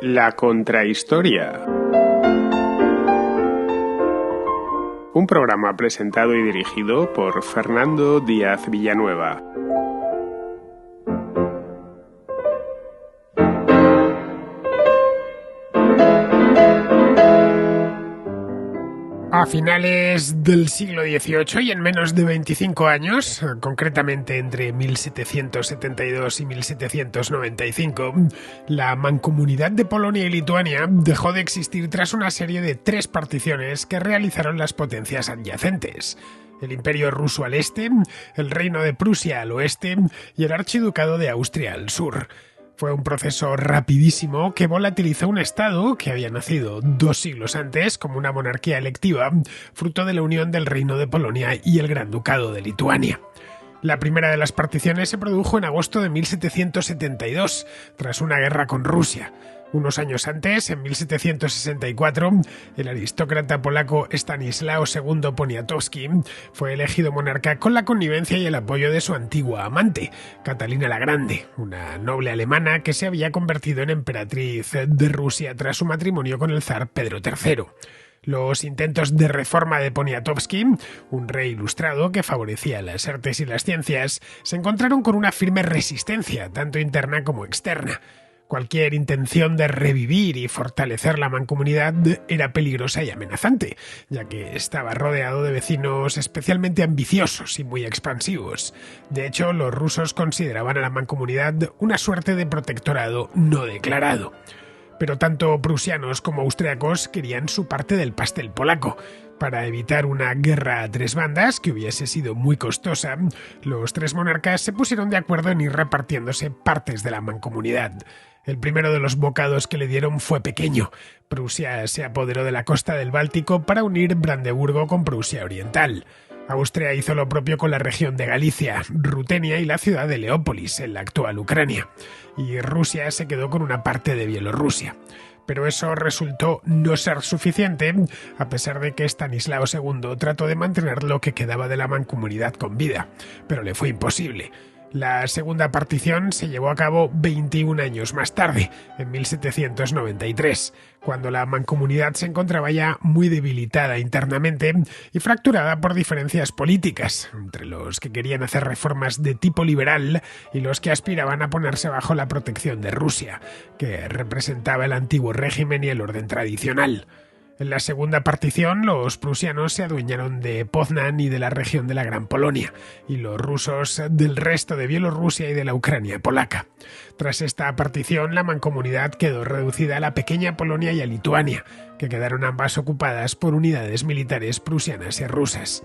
La Contrahistoria. Un programa presentado y dirigido por Fernando Díaz Villanueva. A finales del siglo XVIII y en menos de 25 años, concretamente entre 1772 y 1795, la mancomunidad de Polonia y Lituania dejó de existir tras una serie de 3 particiones que realizaron las potencias adyacentes: el Imperio Ruso al este, el Reino de Prusia al oeste y el Archiducado de Austria al sur. Fue un proceso rapidísimo que volatilizó un estado que había nacido 2 siglos antes como una monarquía electiva, fruto de la unión del Reino de Polonia y el Gran Ducado de Lituania. La primera de las particiones se produjo en agosto de 1772, tras una guerra con Rusia. Unos años antes, en 1764, el aristócrata polaco Stanislao II Poniatowski fue elegido monarca con la connivencia y el apoyo de su antigua amante, Catalina la Grande, una noble alemana que se había convertido en emperatriz de Rusia tras su matrimonio con el zar Pedro III. Los intentos de reforma de Poniatowski, un rey ilustrado que favorecía las artes y las ciencias, se encontraron con una firme resistencia, tanto interna como externa. Cualquier intención de revivir y fortalecer la mancomunidad era peligrosa y amenazante, ya que estaba rodeado de vecinos especialmente ambiciosos y muy expansivos. De hecho, los rusos consideraban a la mancomunidad una suerte de protectorado no declarado. Pero tanto prusianos como austriacos querían su parte del pastel polaco. Para evitar una guerra a 3 bandas, que hubiese sido muy costosa, los 3 monarcas se pusieron de acuerdo en ir repartiéndose partes de la mancomunidad. El primero de los bocados que le dieron fue pequeño. Prusia se apoderó de la costa del Báltico para unir Brandeburgo con Prusia Oriental. Austria hizo lo propio con la región de Galicia, Rutenia y la ciudad de Leópolis, en la actual Ucrania. Y Rusia se quedó con una parte de Bielorrusia. Pero eso resultó no ser suficiente, a pesar de que Stanislao II trató de mantener lo que quedaba de la mancomunidad con vida, pero le fue imposible. La segunda partición se llevó a cabo 21 años más tarde, en 1793, cuando la mancomunidad se encontraba ya muy debilitada internamente y fracturada por diferencias políticas, entre los que querían hacer reformas de tipo liberal y los que aspiraban a ponerse bajo la protección de Rusia, que representaba el antiguo régimen y el orden tradicional. En la segunda partición, los prusianos se adueñaron de Poznan y de la región de la Gran Polonia, y los rusos del resto de Bielorrusia y de la Ucrania polaca. Tras esta partición, la mancomunidad quedó reducida a la pequeña Polonia y a Lituania, que quedaron ambas ocupadas por unidades militares prusianas y rusas.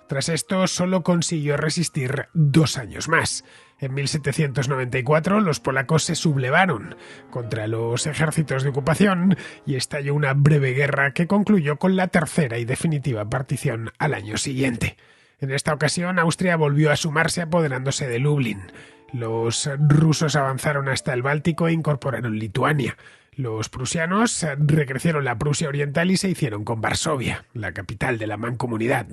Tras esto, solo consiguió resistir 2 años más. En 1794 los polacos se sublevaron contra los ejércitos de ocupación y estalló una breve guerra que concluyó con la tercera y definitiva partición al año siguiente. En esta ocasión Austria volvió a sumarse apoderándose de Lublin. Los rusos avanzaron hasta el Báltico e incorporaron Lituania. Los prusianos recrecieron la Prusia Oriental y se hicieron con Varsovia, la capital de la mancomunidad.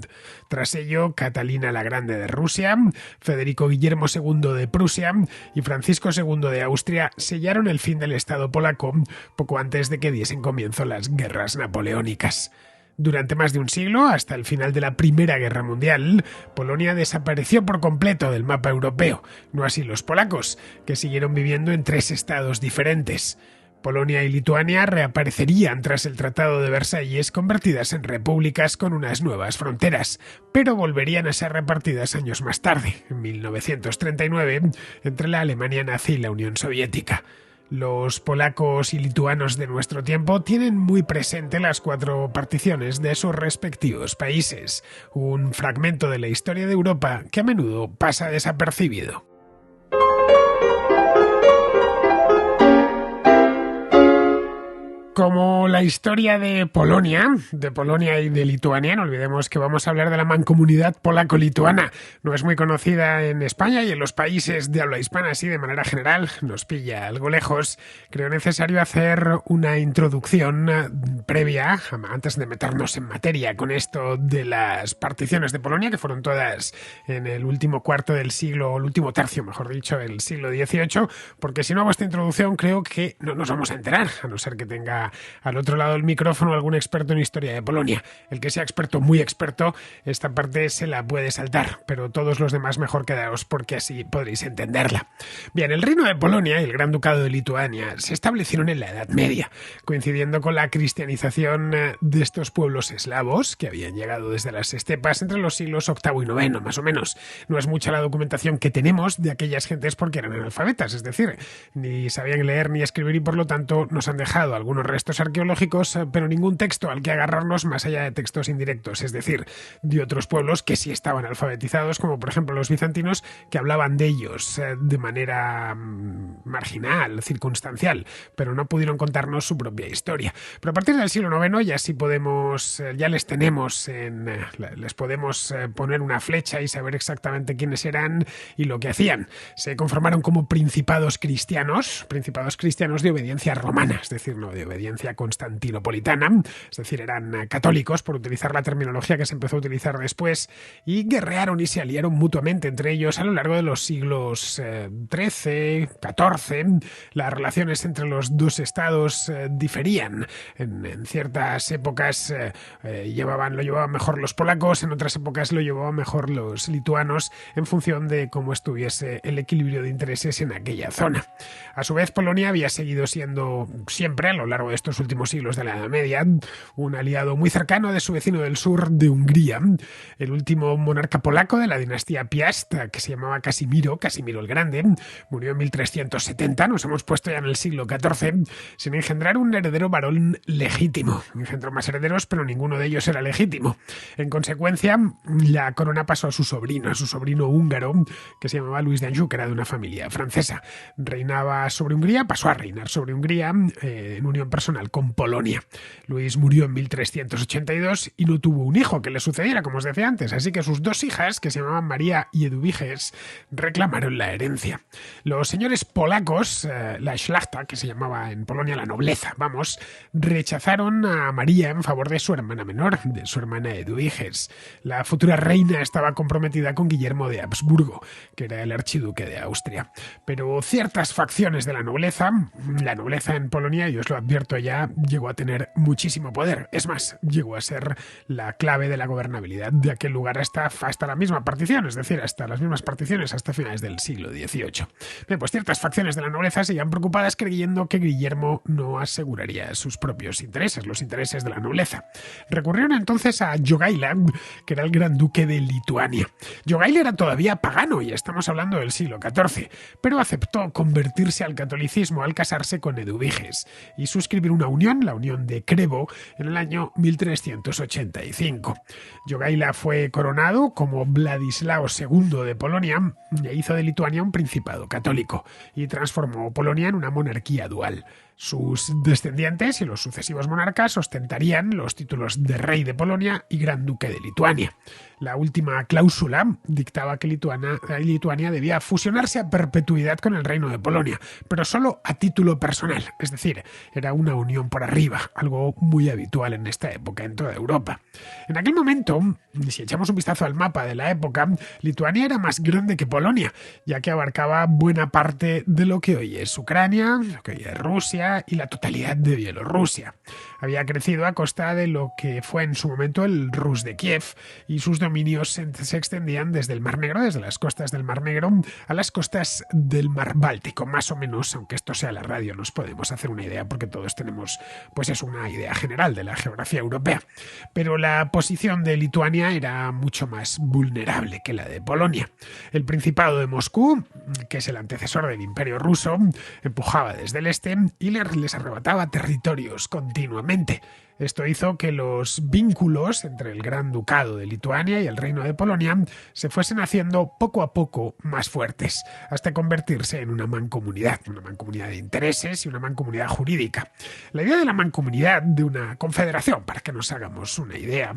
Tras ello, Catalina la Grande de Rusia, Federico Guillermo II de Prusia y Francisco II de Austria sellaron el fin del Estado polaco poco antes de que diesen comienzo las guerras napoleónicas. Durante más de un siglo, hasta el final de la Primera Guerra Mundial, Polonia desapareció por completo del mapa europeo, no así los polacos, que siguieron viviendo en 3 estados diferentes. Polonia y Lituania reaparecerían tras el Tratado de Versalles, convertidas en repúblicas con unas nuevas fronteras, pero volverían a ser repartidas años más tarde, en 1939, entre la Alemania nazi y la Unión Soviética. Los polacos y lituanos de nuestro tiempo tienen muy presente las 4 particiones de sus respectivos países, un fragmento de la historia de Europa que a menudo pasa desapercibido. Como la historia de Polonia y de Lituania, no olvidemos que vamos a hablar de la mancomunidad polaco-lituana. No es muy conocida en España y en los países de habla hispana, así de manera general, nos pilla algo lejos. Creo necesario hacer una introducción previa, antes de meternos en materia con esto de las particiones de Polonia, que fueron todas en el último cuarto del siglo, o el último tercio, mejor dicho, del siglo XVIII, porque si no hago esta introducción creo que no nos vamos a enterar, a no ser que tenga al otro lado del micrófono algún experto en historia de Polonia. El que sea experto, muy experto, esta parte se la puede saltar, pero todos los demás mejor quedaos porque así podréis entenderla. Bien, el Reino de Polonia y el Gran Ducado de Lituania se establecieron en la Edad Media, coincidiendo con la cristianización de estos pueblos eslavos que habían llegado desde las estepas entre los siglos VIII y IX, más o menos. No es mucha la documentación que tenemos de aquellas gentes porque eran analfabetas, es decir, ni sabían leer ni escribir y por lo tanto nos han dejado algunos restos arqueológicos, pero ningún texto al que agarrarnos más allá de textos indirectos, es decir, de otros pueblos que sí estaban alfabetizados, como por ejemplo los bizantinos, que hablaban de ellos de manera marginal, circunstancial, pero no pudieron contarnos su propia historia. Pero a partir del siglo IX ya sí podemos, ya les tenemos, les podemos poner una flecha y saber exactamente quiénes eran y lo que hacían. Se conformaron como principados cristianos de obediencia romana, es decir, no de obediencia constantinopolitana, es decir, eran católicos, por utilizar la terminología que se empezó a utilizar después, y guerrearon y se aliaron mutuamente entre ellos a lo largo de los siglos XIII, XIV. Las relaciones entre los dos estados diferían. En ciertas épocas lo llevaban mejor los polacos, en otras épocas lo llevaban mejor los lituanos, en función de cómo estuviese el equilibrio de intereses en aquella zona. A su vez, Polonia había seguido siendo siempre, a lo largo de estos últimos siglos de la Edad Media, un aliado muy cercano de su vecino del sur, de Hungría. El último monarca polaco de la dinastía Piast, que se llamaba Casimiro el Grande, murió en 1370, nos hemos puesto ya en el siglo XIV, sin engendrar un heredero varón legítimo. Engendró más herederos, pero ninguno de ellos era legítimo. En consecuencia, la corona pasó a su sobrino húngaro, que se llamaba Luis de Anjou, que era de una familia francesa. Pasó a reinar sobre Hungría en unión personal con Polonia. Luis murió en 1382 y no tuvo un hijo que le sucediera, como os decía antes, así que sus dos hijas, que se llamaban María y Eduviges, reclamaron la herencia. Los señores polacos, la Szlachta, que se llamaba en Polonia la nobleza, rechazaron a María en favor de su hermana menor, de su hermana Eduviges. La futura reina estaba comprometida con Guillermo de Habsburgo, que era el archiduque de Austria. Pero ciertas facciones de la nobleza en Polonia, y os lo advierto ya, llegó a tener muchísimo poder. Es más, llegó a ser la clave de la gobernabilidad de aquel lugar hasta la misma partición, es decir, hasta las mismas particiones hasta finales del siglo XVIII. Bien, pues ciertas facciones de la nobleza seguían preocupadas creyendo que Guillermo no aseguraría sus propios intereses, los intereses de la nobleza. Recurrieron entonces a Jogaila, que era el gran duque de Lituania. Jogaila era todavía pagano, y estamos hablando del siglo XIV, pero aceptó convertirse al catolicismo al casarse con Eduviges y suscribir una unión, la unión de Krevo, en el año 1385. Jogaila fue coronado como Vladislao II de Polonia e hizo de Lituania un principado católico y transformó Polonia en una monarquía dual. Sus descendientes y los sucesivos monarcas ostentarían los títulos de rey de Polonia y gran duque de Lituania. La última cláusula dictaba que Lituania debía fusionarse a perpetuidad con el reino de Polonia, pero solo a título personal, es decir, era una unión por arriba, algo muy habitual en esta época en toda Europa. En aquel momento, si echamos un vistazo al mapa de la época, Lituania era más grande que Polonia, ya que abarcaba buena parte de lo que hoy es Ucrania, lo que hoy es Rusia y la totalidad de Bielorrusia. Había crecido a costa de lo que fue en su momento el Rus de Kiev, y sus dominios se extendían desde el Mar Negro, desde las costas del Mar Negro a las costas del Mar Báltico, más o menos, aunque esto sea la radio, nos podemos hacer una idea porque todos tenemos, pues es una idea general de la geografía europea. Pero la posición de Lituania era mucho más vulnerable que la de Polonia. El Principado de Moscú, que es el antecesor del Imperio ruso, empujaba desde el este y les arrebataba territorios continuamente. Esto hizo que los vínculos entre el Gran Ducado de Lituania y el Reino de Polonia se fuesen haciendo poco a poco más fuertes, hasta convertirse en una mancomunidad de intereses y una mancomunidad jurídica. La idea de la mancomunidad, de una confederación, para que nos hagamos una idea,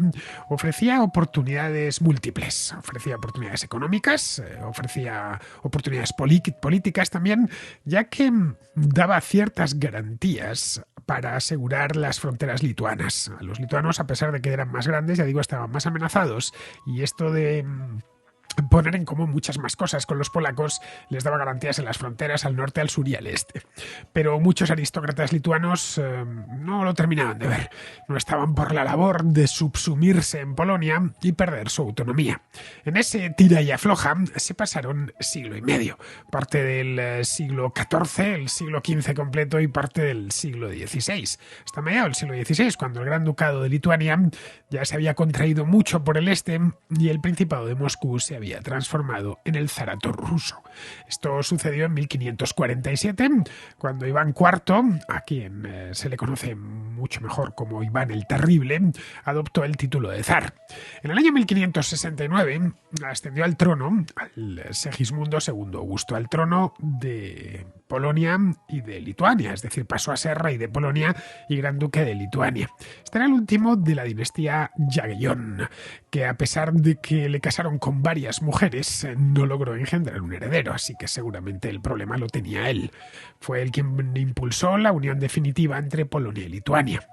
ofrecía oportunidades múltiples, ofrecía oportunidades económicas, ofrecía oportunidades políticas también, ya que daba ciertas garantías para asegurar las fronteras lituanas. A los lituanos, a pesar de que eran más grandes, ya digo, estaban más amenazados, y esto de poner en común muchas más cosas con los polacos les daba garantías en las fronteras al norte, al sur y al este. Pero muchos aristócratas lituanos no lo terminaban de ver. No estaban por la labor de subsumirse en Polonia y perder su autonomía. En ese tira y afloja se pasaron siglo y medio. Parte del siglo XIV, el siglo XV completo y parte del siglo XVI. Hasta mediados del siglo XVI, cuando el Gran Ducado de Lituania ya se había contraído mucho por el este y el Principado de Moscú se había transformado en el zarato ruso. Esto sucedió en 1547, cuando Iván IV, a quien se le conoce mucho mejor como Iván el Terrible, adoptó el título de zar. En el año 1569 ascendió al trono al Segismundo II Augusto, al trono de Polonia y de Lituania, es decir, pasó a ser rey de Polonia y gran duque de Lituania. Este era el último de la dinastía Jagellón, que a pesar de que le casaron con varias mujeres, no logró engendrar un heredero, así que seguramente el problema lo tenía él. Fue él quien impulsó la unión definitiva entre Polonia y Lituania.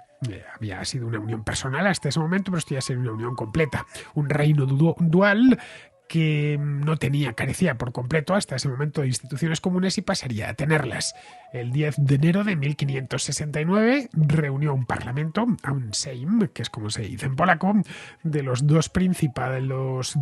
Había sido una unión personal hasta ese momento, pero esto ya sería una unión completa. Un reino dual que no carecía por completo hasta ese momento de instituciones comunes y pasaría a tenerlas. El 10 de enero de 1569 reunió un parlamento, a un Sejm, que es como se dice en polaco, de los dos principados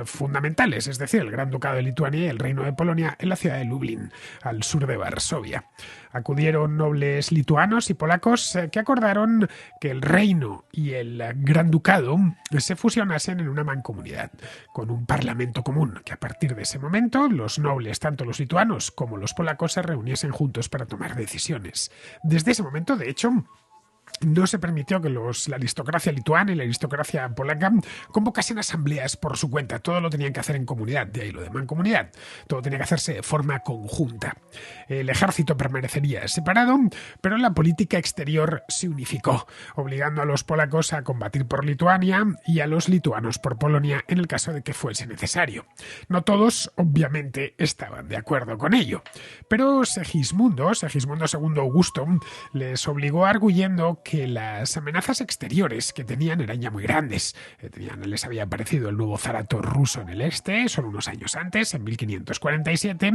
fundamentales, es decir, el Gran Ducado de Lituania y el Reino de Polonia, en la ciudad de Lublin, al sur de Varsovia. Acudieron nobles lituanos y polacos que acordaron que el reino y el Gran Ducado se fusionasen en una mancomunidad, con un parlamento común, que a partir de ese momento los nobles, tanto los lituanos como los polacos, se reuniesen juntos para tomar decisiones. Desde ese momento, de hecho, no se permitió que la aristocracia lituana y la aristocracia polaca convocasen asambleas por su cuenta. Todo lo tenían que hacer en comunidad, de ahí lo de mancomunidad. Todo tenía que hacerse de forma conjunta. El ejército permanecería separado, pero la política exterior se unificó, obligando a los polacos a combatir por Lituania y a los lituanos por Polonia en el caso de que fuese necesario. No todos, obviamente, estaban de acuerdo con ello, pero Segismundo II Augusto, les obligó arguyendo que las amenazas exteriores que tenían eran ya muy grandes. Les había aparecido el nuevo zarato ruso en el este, solo unos años antes, en 1547,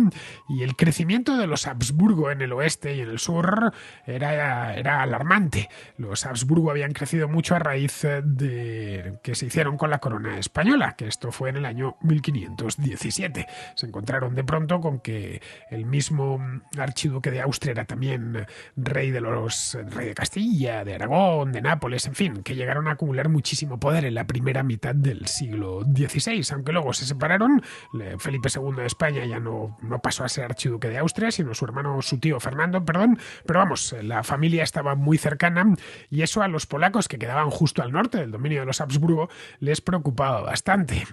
y el crecimiento de los Habsburgo en el oeste y en el sur era alarmante. Los Habsburgo habían crecido mucho a raíz de que se hicieron con la corona española, que esto fue en el año 1517. Se encontraron de pronto con que el mismo archiduque de Austria era también rey de Castilla, de Aragón, de Nápoles, en fin, que llegaron a acumular muchísimo poder en la primera mitad del siglo XVI, aunque luego se separaron. Felipe II de España ya no pasó a ser archiduque de Austria, sino su tío Fernando, pero vamos, la familia estaba muy cercana y eso a los polacos, que quedaban justo al norte del dominio de los Habsburgo, les preocupaba bastante.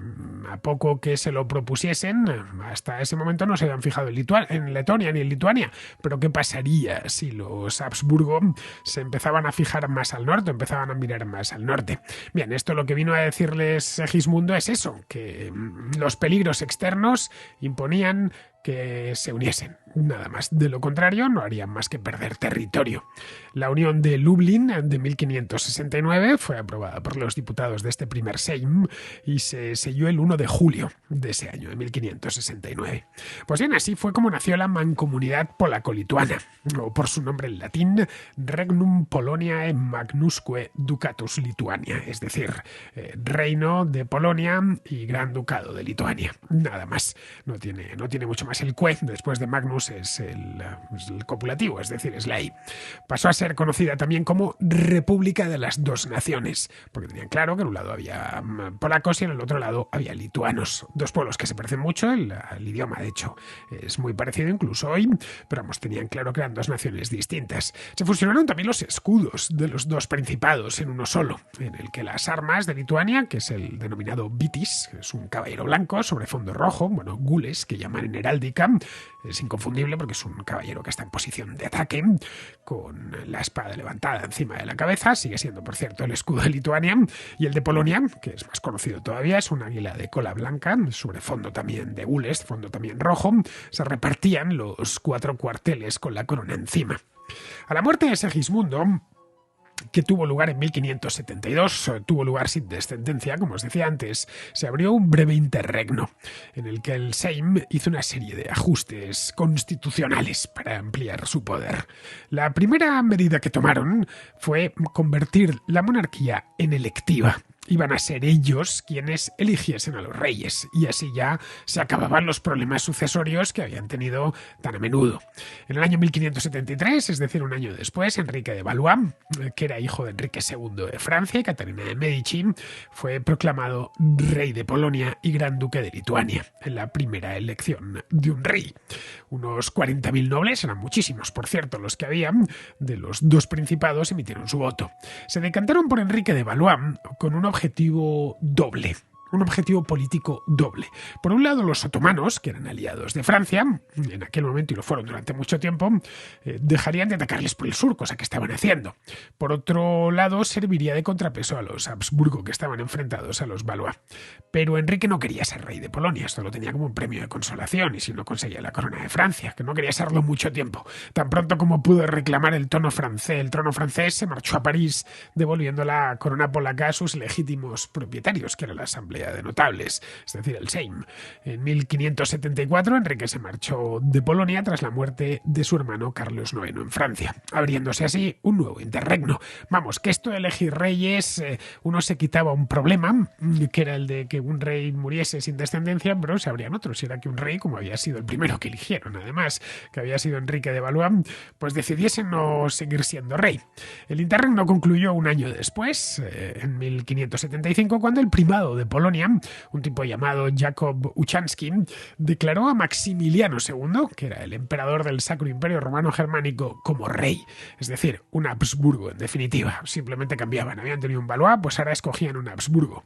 A poco que se lo propusiesen, hasta ese momento no se habían fijado en Letonia ni en Lituania, pero ¿qué pasaría si los Habsburgo se empezaban a fijar más al norte, empezaban a mirar más al norte? Bien, esto lo que vino a decirles Segismundo es eso, que los peligros externos imponían que se uniesen, nada más. De lo contrario, no harían más que perder territorio. La unión de Lublin de 1569 fue aprobada por los diputados de este primer Sejm y se selló el 1 de julio de ese año, de 1569. Pues bien, así fue como nació la Mancomunidad Polaco-Lituana, o por su nombre en latín, Regnum Poloniae Magnusque Ducatus Lituania, es decir, Reino de Polonia y Gran Ducado de Lituania. Nada más, no tiene mucho más el después de Magnus 2 es el copulativo, es decir, es la I. Pasó a ser conocida también como República de las Dos Naciones, porque tenían claro que en un lado había polacos y en el otro lado había lituanos. Dos pueblos que se parecen mucho, el idioma de hecho es muy parecido incluso hoy, pero vamos, tenían claro que eran dos naciones distintas. Se fusionaron también los escudos de los dos principados en uno solo, en el que las armas de Lituania, que es el denominado Vytis, que es un caballero blanco sobre fondo rojo, bueno, gules, que llaman en heráldica, es inconfundible porque es un caballero que está en posición de ataque, con la espada levantada encima de la cabeza, sigue siendo, por cierto, el escudo de Lituania, y el de Polonia, que es más conocido todavía, es un águila de cola blanca, sobre fondo también de gules, fondo también rojo. Se repartían los 4 cuarteles con la corona encima. A la muerte de Segismundo, que tuvo lugar en 1572, tuvo lugar sin descendencia, como os decía antes, se abrió un breve interregno en el que el Sejm hizo una serie de ajustes constitucionales para ampliar su poder. La primera medida que tomaron fue convertir la monarquía en electiva. Iban a ser ellos quienes eligiesen a los reyes, y así ya se acababan los problemas sucesorios que habían tenido tan a menudo. En el año 1573, es decir, un año después, Enrique de Valois, que era hijo de Enrique II de Francia y Catalina de Medici, fue proclamado rey de Polonia y gran duque de Lituania, en la primera elección de un rey. Unos 40.000 nobles, eran muchísimos, por cierto, los que había, de los dos principados emitieron su voto. Se decantaron por Enrique de Valois con un objetivo doble. Un objetivo político doble. Por un lado, los otomanos, que eran aliados de Francia, en aquel momento y lo fueron durante mucho tiempo, dejarían de atacarles por el sur, cosa que estaban haciendo. Por otro lado, serviría de contrapeso a los Habsburgo, que estaban enfrentados a los Valois. Pero Enrique no quería ser rey de Polonia, esto lo tenía como un premio de consolación, y si no conseguía la corona de Francia, que no quería serlo mucho tiempo. Tan pronto como pudo reclamar el trono francés, se marchó a París, devolviendo la corona polaca a sus legítimos propietarios, que era la Asamblea de Notables, es decir, el Sejm. En 1574, Enrique se marchó de Polonia tras la muerte de su hermano Carlos IX en Francia, abriéndose así un nuevo interregno. Vamos, que esto de elegir reyes, uno se quitaba un problema, que era el de que un rey muriese sin descendencia, pero se abrían otros, y era que un rey, como había sido el primero que eligieron, además, que había sido Enrique de Valois, pues decidiese no seguir siendo rey. El interregno concluyó un año después, en 1575, cuando el primado de Polonia, un tipo llamado Jakub Uchański, declaró a Maximiliano II, que era el emperador del Sacro Imperio Romano Germánico, como rey, es decir, un Habsburgo en definitiva. Simplemente cambiaban, habían tenido un Valois, pues ahora escogían un Habsburgo.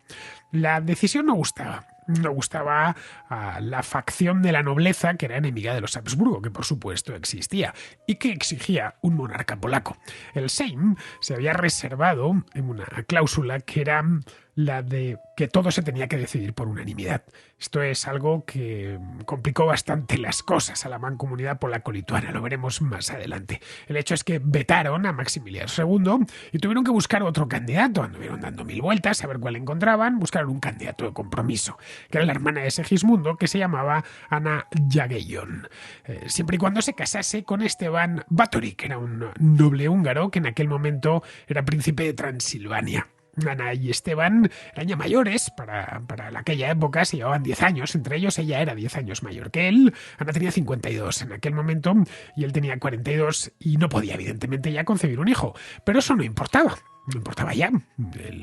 La decisión no gustaba a la facción de la nobleza que era enemiga de los Habsburgo, que por supuesto existía, y que exigía un monarca polaco. El Sejm se había reservado en una cláusula que era la de que todo se tenía que decidir por unanimidad. Esto es algo que complicó bastante las cosas a la mancomunidad polaco-lituana, lo veremos más adelante. El hecho es que vetaron a Maximiliano II y tuvieron que buscar otro candidato. Anduvieron dando 1000 vueltas a ver cuál encontraban, buscaron un candidato de compromiso, que era la hermana de Segismundo, que se llamaba Anna Jagellón, siempre y cuando se casase con Esteban Báthory, que era un noble húngaro que en aquel momento era príncipe de Transilvania. Ana y Esteban eran ya mayores, para aquella época se llevaban 10 años, entre ellos ella era 10 años mayor que él. Ana tenía 52 en aquel momento y él tenía 42 y no podía evidentemente ya concebir un hijo, pero eso no importaba. No importaba ya,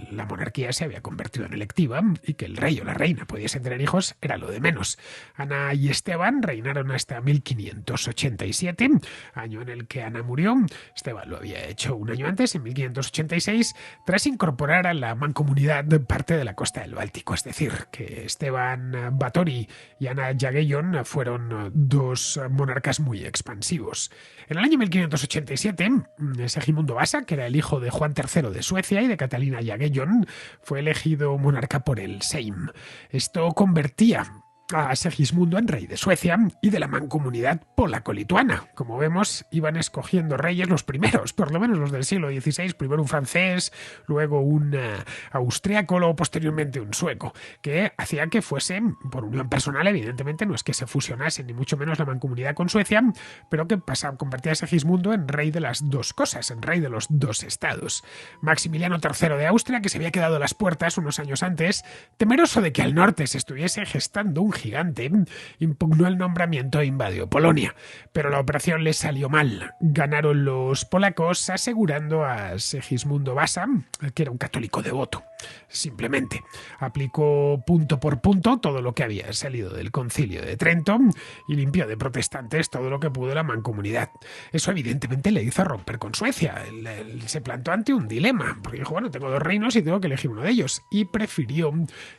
la monarquía se había convertido en electiva y que el rey o la reina pudiesen tener hijos era lo de menos. Ana y Esteban reinaron hasta 1587, año en el que Ana murió. Esteban lo había hecho un año antes, en 1586, tras incorporar a la mancomunidad parte de la costa del Báltico. Es decir, que Esteban Báthory y Anna Jagellón fueron dos monarcas muy expansivos. En el año 1587, Segismundo Vasa, que era el hijo de Juan III de Suecia y de Catalina Jagellón, fue elegido monarca por el Sejm. Esto convertía a Segismundo en rey de Suecia y de la mancomunidad polaco-lituana. Como vemos, iban escogiendo reyes los primeros, por lo menos los del siglo XVI, primero un francés, luego un austriaco, luego posteriormente un sueco, que hacía que fuesen, por unión personal, evidentemente, no es que se fusionasen ni mucho menos la mancomunidad con Suecia, pero que convertía a Segismundo en rey de las dos cosas, en rey de los dos estados. Maximiliano III de Austria, que se había quedado a las puertas unos años antes, temeroso de que al norte se estuviese gestando un gigante, impugnó el nombramiento e invadió Polonia. Pero la operación les salió mal. Ganaron los polacos asegurando a Segismundo Vasa, que era un católico devoto. Simplemente aplicó punto por punto todo lo que había salido del Concilio de Trento y limpió de protestantes todo lo que pudo la mancomunidad. Eso evidentemente le hizo romper con Suecia. Él se plantó ante un dilema, porque dijo, bueno, tengo dos reinos y tengo que elegir uno de ellos, y prefirió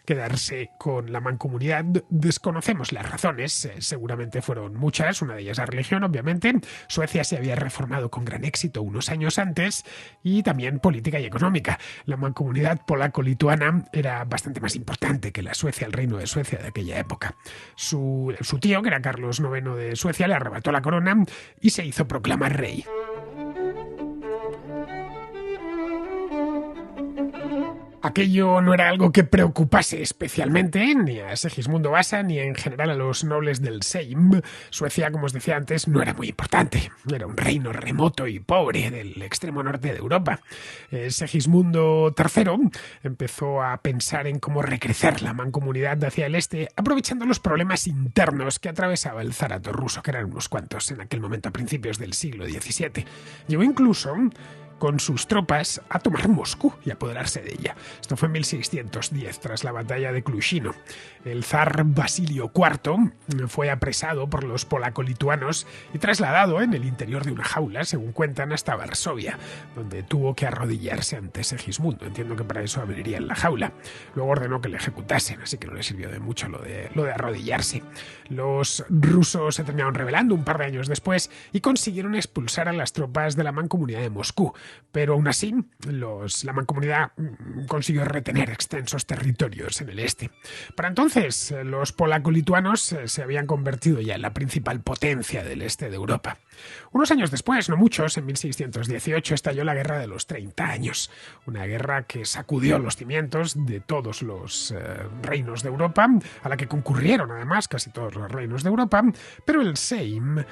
quedarse con la mancomunidad. Desconocemos las razones, seguramente fueron muchas, una de ellas la religión, obviamente. Suecia se había reformado con gran éxito unos años antes, y también política y económica. La mancomunidad polaco-lituana era bastante más importante que la Suecia, el reino de Suecia de aquella época. Su tío, que era Carlos IX de Suecia, le arrebató la corona y se hizo proclamar rey. Aquello no era algo que preocupase especialmente ni a Segismundo Vasa ni en general a los nobles del Sejm. Suecia, como os decía antes, no era muy importante. Era un reino remoto y pobre del extremo norte de Europa. Segismundo III empezó a pensar en cómo recrecer la mancomunidad hacia el este, aprovechando los problemas internos que atravesaba el zarato ruso, que eran unos cuantos en aquel momento a principios del siglo XVII. Llegó incluso con sus tropas a tomar Moscú y apoderarse de ella. Esto fue en 1610, tras la batalla de Klushino. El zar Basilio IV fue apresado por los polaco-lituanos y trasladado en el interior de una jaula, según cuentan, hasta Varsovia, donde tuvo que arrodillarse ante Segismundo. Entiendo que para eso abrirían la jaula. Luego ordenó que le ejecutasen, así que no le sirvió de mucho lo de arrodillarse. Los rusos se terminaron rebelando un par de años después y consiguieron expulsar a las tropas de la mancomunidad de Moscú. Pero aún así, la mancomunidad consiguió retener extensos territorios en el este. Para entonces, los polaco-lituanos se habían convertido ya en la principal potencia del este de Europa. Unos años después, no muchos, en 1618, estalló la Guerra de los 30 años, una guerra que sacudió los cimientos de todos los reinos de Europa, a la que concurrieron además casi todos los reinos de Europa, pero el Sejm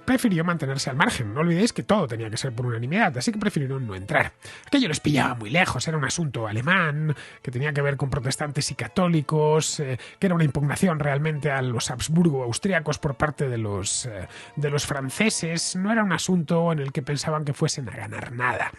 prefirió mantenerse al margen. No olvidéis que todo tenía que ser por unanimidad, así que prefirieron no entrar. Aquello les pillaba muy lejos, era un asunto alemán, que tenía que ver con protestantes y católicos, que era una impugnación realmente a los Habsburgo austríacos por parte de los franceses. No era un asunto en el que pensaban que fuesen a ganar nada.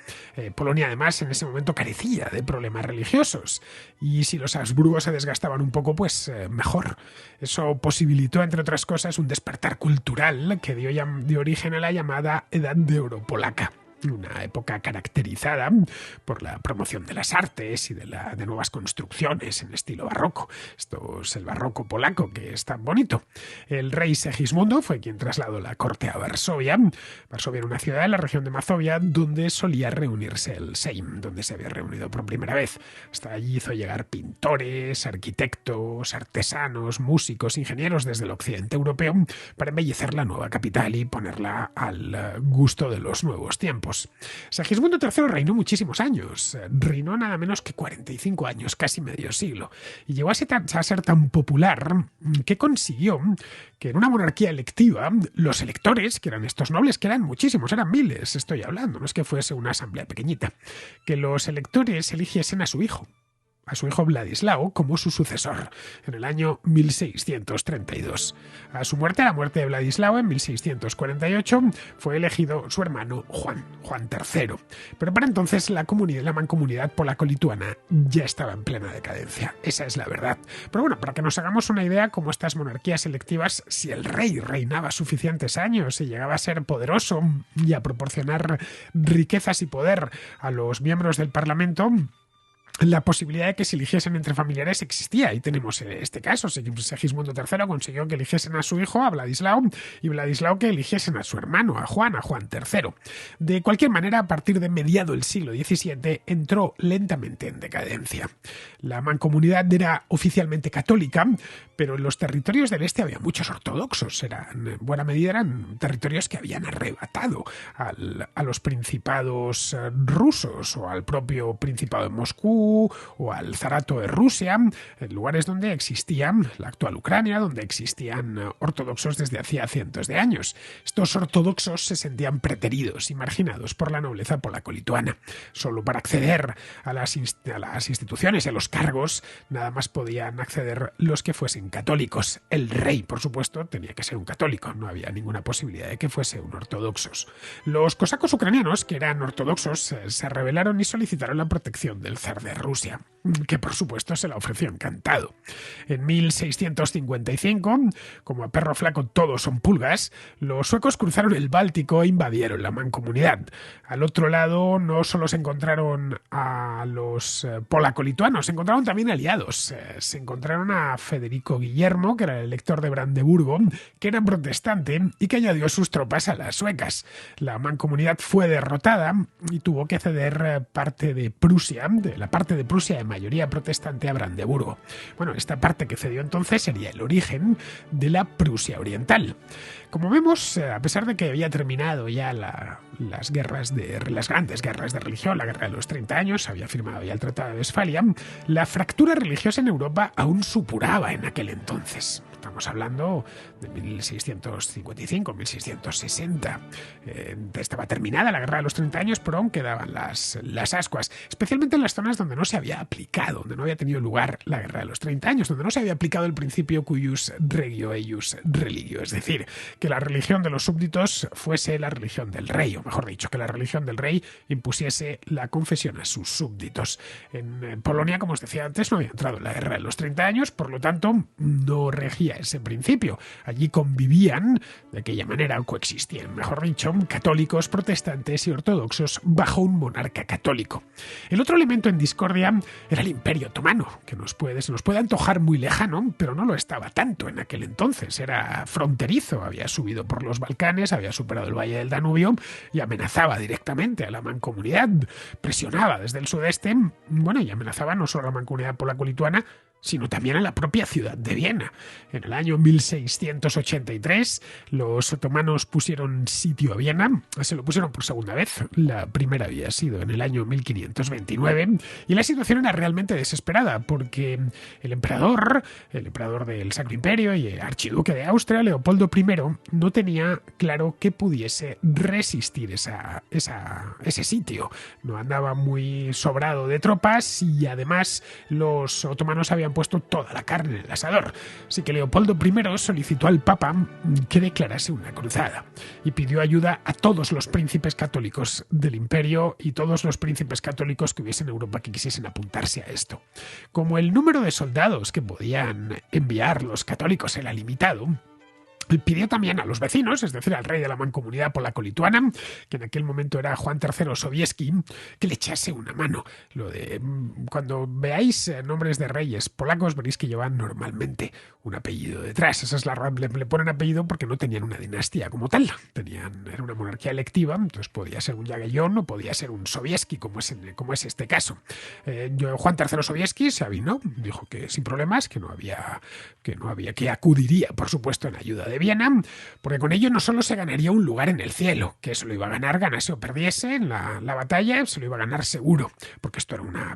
Polonia además en ese momento carecía de problemas religiosos, y si los Habsburgo se desgastaban un poco, pues mejor. Eso posibilitó, entre otras cosas, un despertar cultural que dio origen a la llamada Edad de Oro polaca. Una época caracterizada por la promoción de las artes y de nuevas construcciones en estilo barroco. Esto es el barroco polaco, que es tan bonito. El rey Segismundo fue quien trasladó la corte a Varsovia. Varsovia era una ciudad en la región de Mazovia donde solía reunirse el Sejm, donde se había reunido por primera vez. Hasta allí hizo llegar pintores, arquitectos, artesanos, músicos, ingenieros desde el occidente europeo para embellecer la nueva capital y ponerla al gusto de los nuevos tiempos. Segismundo III reinó muchísimos años, reinó nada menos que 45 años, casi medio siglo, y llegó a ser tan popular que consiguió que en una monarquía electiva los electores, que eran estos nobles, que eran muchísimos, eran miles, estoy hablando, no es que fuese una asamblea pequeñita, que los electores eligiesen a su hijo Vladislao como su sucesor en el año 1632. A su muerte, a la muerte de Vladislao en 1648, fue elegido su hermano Juan III. Pero para entonces la mancomunidad polaco-lituana ya estaba en plena decadencia. Esa es la verdad. Pero bueno, para que nos hagamos una idea, como estas monarquías electivas, si el rey reinaba suficientes años y llegaba a ser poderoso y a proporcionar riquezas y poder a los miembros del Parlamento, la posibilidad de que se eligiesen entre familiares existía, y tenemos este caso. Segismundo III consiguió que eligiesen a su hijo, a Vladislao, y Vladislao que eligiesen a su hermano, a Juan III. De cualquier manera, a partir de mediado del siglo XVII, entró lentamente en decadencia. La mancomunidad era oficialmente católica, pero en los territorios del este había muchos ortodoxos. En buena medida eran territorios que habían arrebatado a los principados rusos o al propio Principado de Moscú Moscú o al Zarato de Rusia, en lugares donde existían la actual Ucrania, donde existían ortodoxos desde hacía cientos de años. Estos ortodoxos se sentían preteridos y marginados por la nobleza polaco-lituana. Solo para acceder a las instituciones y a los cargos, nada más podían acceder los que fuesen católicos. El rey, por supuesto, tenía que ser un católico, no había ninguna posibilidad de que fuese un ortodoxos. Los cosacos ucranianos, que eran ortodoxos, se rebelaron y solicitaron la protección del zar de Rusia, que por supuesto se la ofreció encantado. En 1655, como a perro flaco todos son pulgas, los suecos cruzaron el Báltico e invadieron la mancomunidad. Al otro lado no solo se encontraron a los polaco-lituanos, se encontraron también aliados. Se encontraron a Federico Guillermo, que era el elector de Brandeburgo, que era protestante y que añadió sus tropas a las suecas. La mancomunidad fue derrotada y tuvo que ceder parte de Prusia, de la parte de Prusia de mayoría protestante, a Brandeburgo. Bueno, esta parte que cedió entonces sería el origen de la Prusia Oriental. Como vemos, a pesar de que había terminado ya las grandes guerras de religión, la guerra de los 30 años, había firmado ya el Tratado de Westfalia, la fractura religiosa en Europa aún supuraba en aquel entonces. Estamos hablando de 1655, 1660. Estaba terminada la guerra de los 30 años, pero aún quedaban las ascuas, especialmente en las zonas donde no se había aplicado, donde no había tenido lugar la guerra de los 30 años, donde no se había aplicado el principio cuius regio eius religio, es decir, que la religión de los súbditos fuese la religión del rey, o mejor dicho, que la religión del rey impusiese la confesión a sus súbditos. En Polonia, como os decía antes, no había entrado en la guerra de los 30 años, por lo tanto, no regía ese principio. Allí convivían de aquella manera, o coexistían, mejor dicho, católicos, protestantes y ortodoxos bajo un monarca católico. El otro elemento en discordia era el Imperio Otomano, que se nos puede antojar muy lejano, pero no lo estaba tanto en aquel entonces. Era fronterizo, había subido por los Balcanes, había superado el Valle del Danubio y amenazaba directamente a la mancomunidad, presionaba desde el sudeste, y amenazaba no solo a la mancomunidad polaco-lituana, sino también a la propia ciudad de Viena. En el año 1683, los otomanos pusieron sitio a Viena, se lo pusieron por segunda vez, la primera había sido en el año 1529, y la situación era realmente desesperada, porque el emperador del Sacro Imperio y el archiduque de Austria, Leopoldo I, no tenía claro que pudiese resistir ese sitio. No andaba muy sobrado de tropas y además los otomanos habían puesto toda la carne en el asador. Así que Leopoldo I solicitó al Papa que declarase una cruzada y pidió ayuda a todos los príncipes católicos del imperio y todos los príncipes católicos que hubiesen en Europa que quisiesen apuntarse a esto. Como el número de soldados que podían enviar los católicos era limitado, pidió también a los vecinos, es decir, al rey de la mancomunidad polaco-lituana, que en aquel momento era Juan III Sobieski, que le echase una mano. Cuando veáis nombres de reyes polacos, veréis que llevan normalmente un apellido detrás. Esa es le ponen apellido porque no tenían una dinastía como tal. Era una monarquía electiva, entonces podía ser un Jagellón o podía ser un Sobieski, como es este caso. Juan III Sobieski se avinó, dijo que sin problemas, que acudiría, por supuesto, en ayuda de Viena, porque con ello no solo se ganaría un lugar en el cielo, que eso lo iba a ganar, ganase o perdiese en la batalla, se lo iba a ganar seguro, porque esto era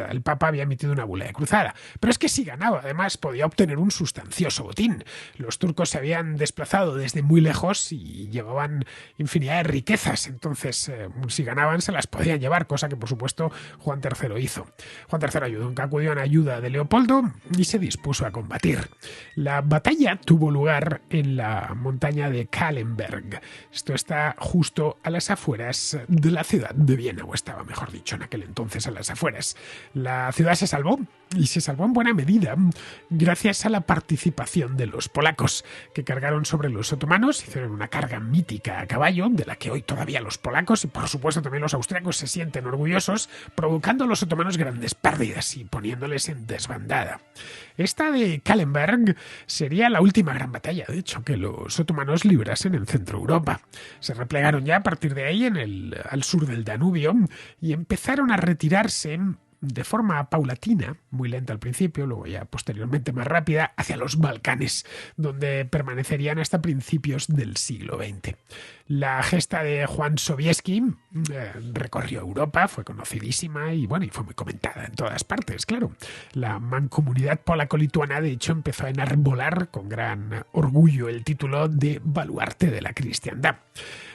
el Papa había emitido una bula de cruzada, pero es que si ganaba, además, podía obtener un sustancioso botín. Los turcos se habían desplazado desde muy lejos y llevaban infinidad de riquezas, entonces si ganaban se las podían llevar, cosa que por supuesto Juan III hizo. Juan III acudió en ayuda de Leopoldo y se dispuso a combatir. La batalla tuvo lugar en la montaña de Kahlenberg. Esto está justo a las afueras de la ciudad de Viena, o estaba, mejor dicho, en aquel entonces a las afueras. La ciudad se salvó, y se salvó en buena medida gracias a la participación de los polacos, que cargaron sobre los otomanos, hicieron una carga mítica a caballo, de la que hoy todavía los polacos y por supuesto también los austriacos se sienten orgullosos, provocando a los otomanos grandes pérdidas y poniéndoles en desbandada. Esta de Kahlenberg sería la última gran batalla, de hecho, que los otomanos librasen en Centro Europa. Se replegaron ya a partir de ahí al sur del Danubio y empezaron a retirarse de forma paulatina, muy lenta al principio, luego ya posteriormente más rápida, hacia los Balcanes, donde permanecerían hasta principios del siglo XX. La gesta de Juan Sobieski recorrió Europa, fue conocidísima y fue muy comentada en todas partes, claro. La mancomunidad polaco-lituana, de hecho, empezó a enarbolar con gran orgullo el título de baluarte de la cristiandad.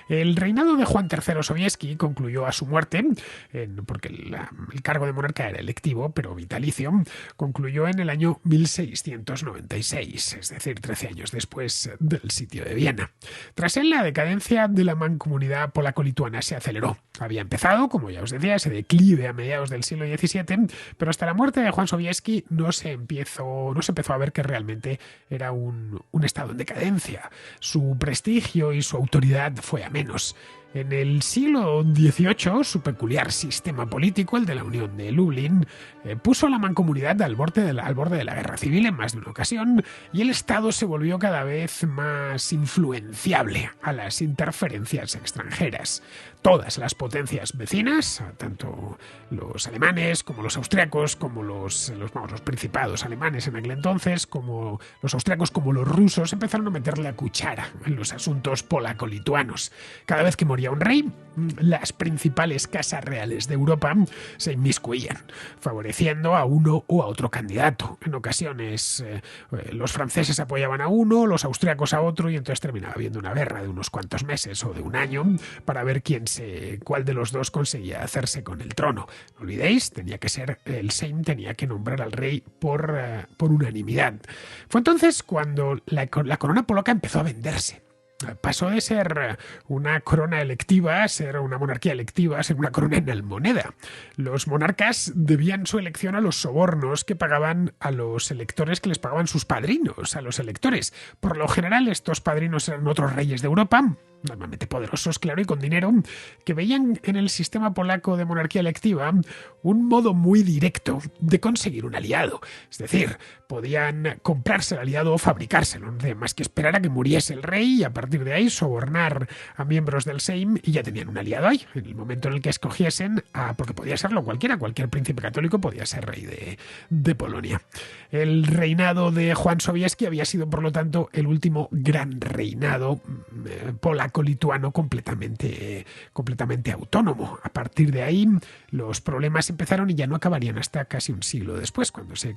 El reinado de Juan III Sobieski concluyó a su muerte, porque el cargo de monarca era electivo, pero vitalicio, concluyó en el año 1696, es decir, 13 años después del sitio de Viena. Tras él, la decadencia de la mancomunidad polaco-lituana se aceleró. Había empezado, como ya os decía, ese declive a mediados del siglo XVII, pero hasta la muerte de Juan Sobieski no se empezó a ver que realmente era un estado en decadencia. Su prestigio y su autoridad fue a menos. En el siglo XVIII, su peculiar sistema político, el de la Unión de Lublin, puso a la mancomunidad al borde de la guerra civil en más de una ocasión, y el Estado se volvió cada vez más influenciable a las interferencias extranjeras. Todas las potencias vecinas, tanto los alemanes como los austriacos, como los principados alemanes en aquel entonces, como los austriacos, como los rusos, empezaron a meterle la cuchara en los asuntos polaco-lituanos. Cada vez que moría un rey, las principales casas reales de Europa se inmiscuían, favoreciendo a uno o a otro candidato. En ocasiones los franceses apoyaban a uno, los austriacos a otro, y entonces terminaba habiendo una guerra de unos cuantos meses o de un año para ver cuál de los dos conseguía hacerse con el trono. No olvidéis, el Sejm tenía que nombrar al rey por unanimidad. Fue entonces cuando la corona polaca empezó a venderse. Pasó de ser una corona electiva a ser una monarquía electiva, a ser una corona en almoneda. Los monarcas debían su elección a los sobornos que pagaban a los electores, que les pagaban sus padrinos, a los electores. Por lo general, estos padrinos eran otros reyes de Europa, normalmente poderosos, claro, y con dinero, que veían en el sistema polaco de monarquía electiva un modo muy directo de conseguir un aliado. Es decir, podían comprarse el aliado o fabricárselo, no tenían más que esperar a que muriese el rey y a partir de ahí sobornar a miembros del Sejm y ya tenían un aliado ahí, en el momento en el que escogiesen, porque podía serlo cualquier príncipe católico podía ser rey de Polonia. El reinado de Juan Sobieski había sido, por lo tanto, el último gran reinado polaco-lituano completamente autónomo. A partir de ahí, los problemas empezaron y ya no acabarían hasta casi un siglo después, cuando se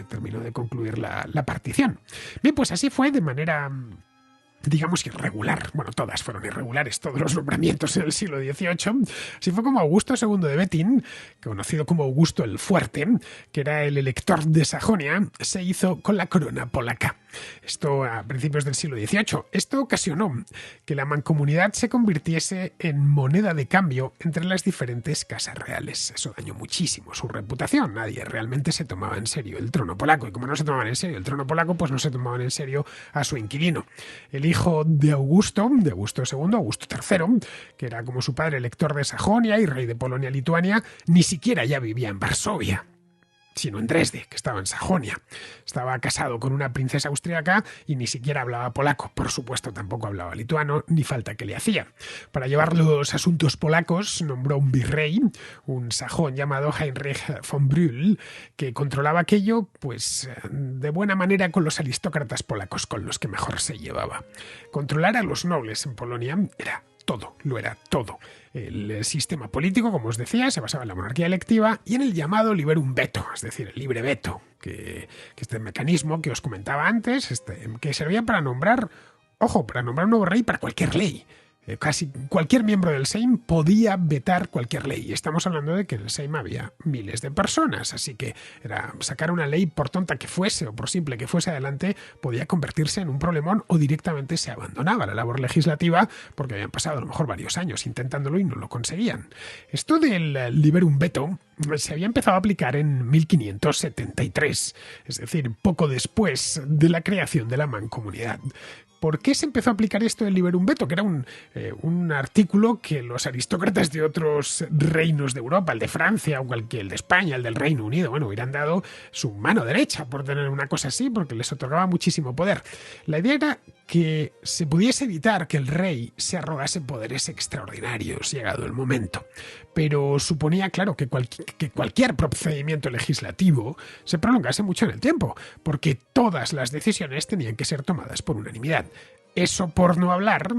terminó de concluir la partición. Bien, pues así fue de manera, digamos, irregular. Bueno, todas fueron irregulares, todos los nombramientos en el siglo XVIII. Así fue como Augusto II de Wettin, conocido como Augusto el Fuerte, que era el elector de Sajonia, se hizo con la corona polaca. Esto a principios del siglo XVIII. Esto ocasionó que la mancomunidad se convirtiese en moneda de cambio entre las diferentes casas reales. Eso dañó muchísimo su reputación. Nadie realmente se tomaba en serio el trono polaco. Y como no se tomaban en serio el trono polaco, pues no se tomaban en serio a su inquilino. El hijo de Augusto II, Augusto III, que era como su padre elector de Sajonia y rey de Polonia-Lituania, ni siquiera ya vivía en Varsovia, sino en Dresde, que estaba en Sajonia. Estaba casado con una princesa austríaca y ni siquiera hablaba polaco. Por supuesto, tampoco hablaba lituano, ni falta que le hacía. Para llevar los asuntos polacos, nombró un virrey, un sajón llamado Heinrich von Brühl, que controlaba aquello, pues, de buena manera con los aristócratas polacos, con los que mejor se llevaba. Controlar a los nobles en Polonia lo era todo. El sistema político, como os decía, se basaba en la monarquía electiva y en el llamado liberum veto, es decir, el libre veto, que este mecanismo que os comentaba antes, que servía para nombrar un nuevo rey para cualquier ley. Casi cualquier miembro del Sejm podía vetar cualquier ley. Estamos hablando de que en el Sejm había miles de personas, así que era sacar una ley, por tonta que fuese o por simple que fuese adelante, podía convertirse en un problemón o directamente se abandonaba la labor legislativa porque habían pasado a lo mejor varios años intentándolo y no lo conseguían. Esto del liberum veto se había empezado a aplicar en 1573, es decir, poco después de la creación de la mancomunidad. ¿Por qué se empezó a aplicar esto del liberum veto? Que era un artículo que los aristócratas de otros reinos de Europa, el de Francia o el de España, el del Reino Unido, hubieran dado su mano derecha por tener una cosa así, porque les otorgaba muchísimo poder. La idea era que se pudiese evitar que el rey se arrogase poderes extraordinarios, llegado el momento. Pero suponía, claro, que cualquier procedimiento legislativo se prolongase mucho en el tiempo, porque todas las decisiones tenían que ser tomadas por unanimidad. Eso por no hablar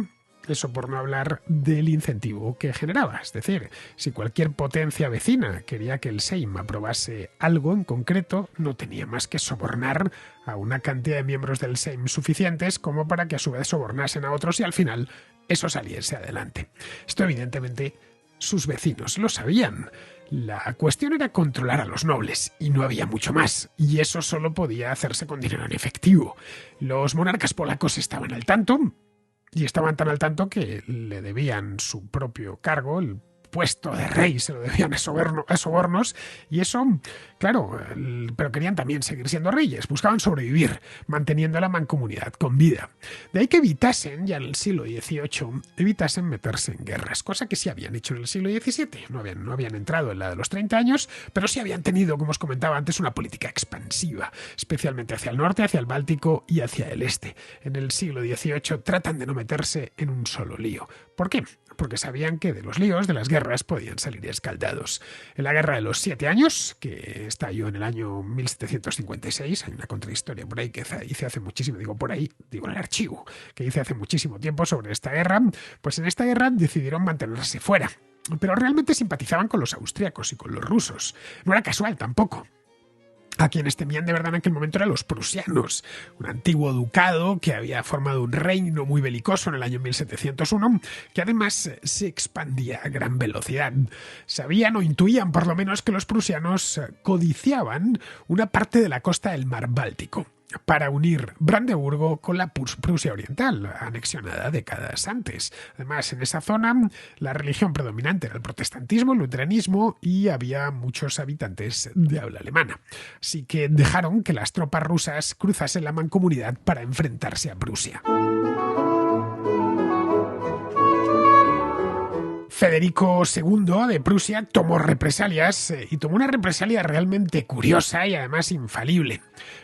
del incentivo que generaba. Es decir, si cualquier potencia vecina quería que el Sejm aprobase algo en concreto, no tenía más que sobornar a una cantidad de miembros del Sejm suficientes como para que a su vez sobornasen a otros y al final eso saliese adelante. Esto evidentemente sus vecinos lo sabían. La cuestión era controlar a los nobles, y no había mucho más, y eso solo podía hacerse con dinero en efectivo. Los monarcas polacos estaban al tanto, y estaban tan al tanto que le debían su propio cargo, el puesto de rey, se lo debían a sobornos, y eso, claro, pero querían también seguir siendo reyes, buscaban sobrevivir, manteniendo la mancomunidad con vida. De ahí que evitasen, ya en el siglo XVIII, meterse en guerras, cosa que sí habían hecho en el siglo XVII, no habían entrado en la de los 30 años, pero sí habían tenido, como os comentaba antes, una política expansiva, especialmente hacia el norte, hacia el Báltico y hacia el este. En el siglo XVIII tratan de no meterse en un solo lío. ¿Por qué? Porque sabían que de los líos, de las guerras, podían salir escaldados. En la Guerra de los 7 Años, que estalló en el año 1756, hay una contrahistoria por ahí que hice hace muchísimo, digo en el archivo, que hice hace muchísimo tiempo sobre esta guerra, pues en esta guerra decidieron mantenerse fuera. Pero realmente simpatizaban con los austríacos y con los rusos. No era casual tampoco. A quienes temían de verdad en aquel momento eran los prusianos, un antiguo ducado que había formado un reino muy belicoso en el año 1701, que además se expandía a gran velocidad. Sabían o intuían por lo menos que los prusianos codiciaban una parte de la costa del mar Báltico para unir Brandeburgo con la Prusia Oriental, anexionada décadas antes. Además, en esa zona la religión predominante era el protestantismo, el luteranismo, y había muchos habitantes de habla alemana. Así que dejaron que las tropas rusas cruzasen la mancomunidad para enfrentarse a Prusia. Federico II de Prusia tomó represalias y tomó una represalia realmente curiosa y además infalible.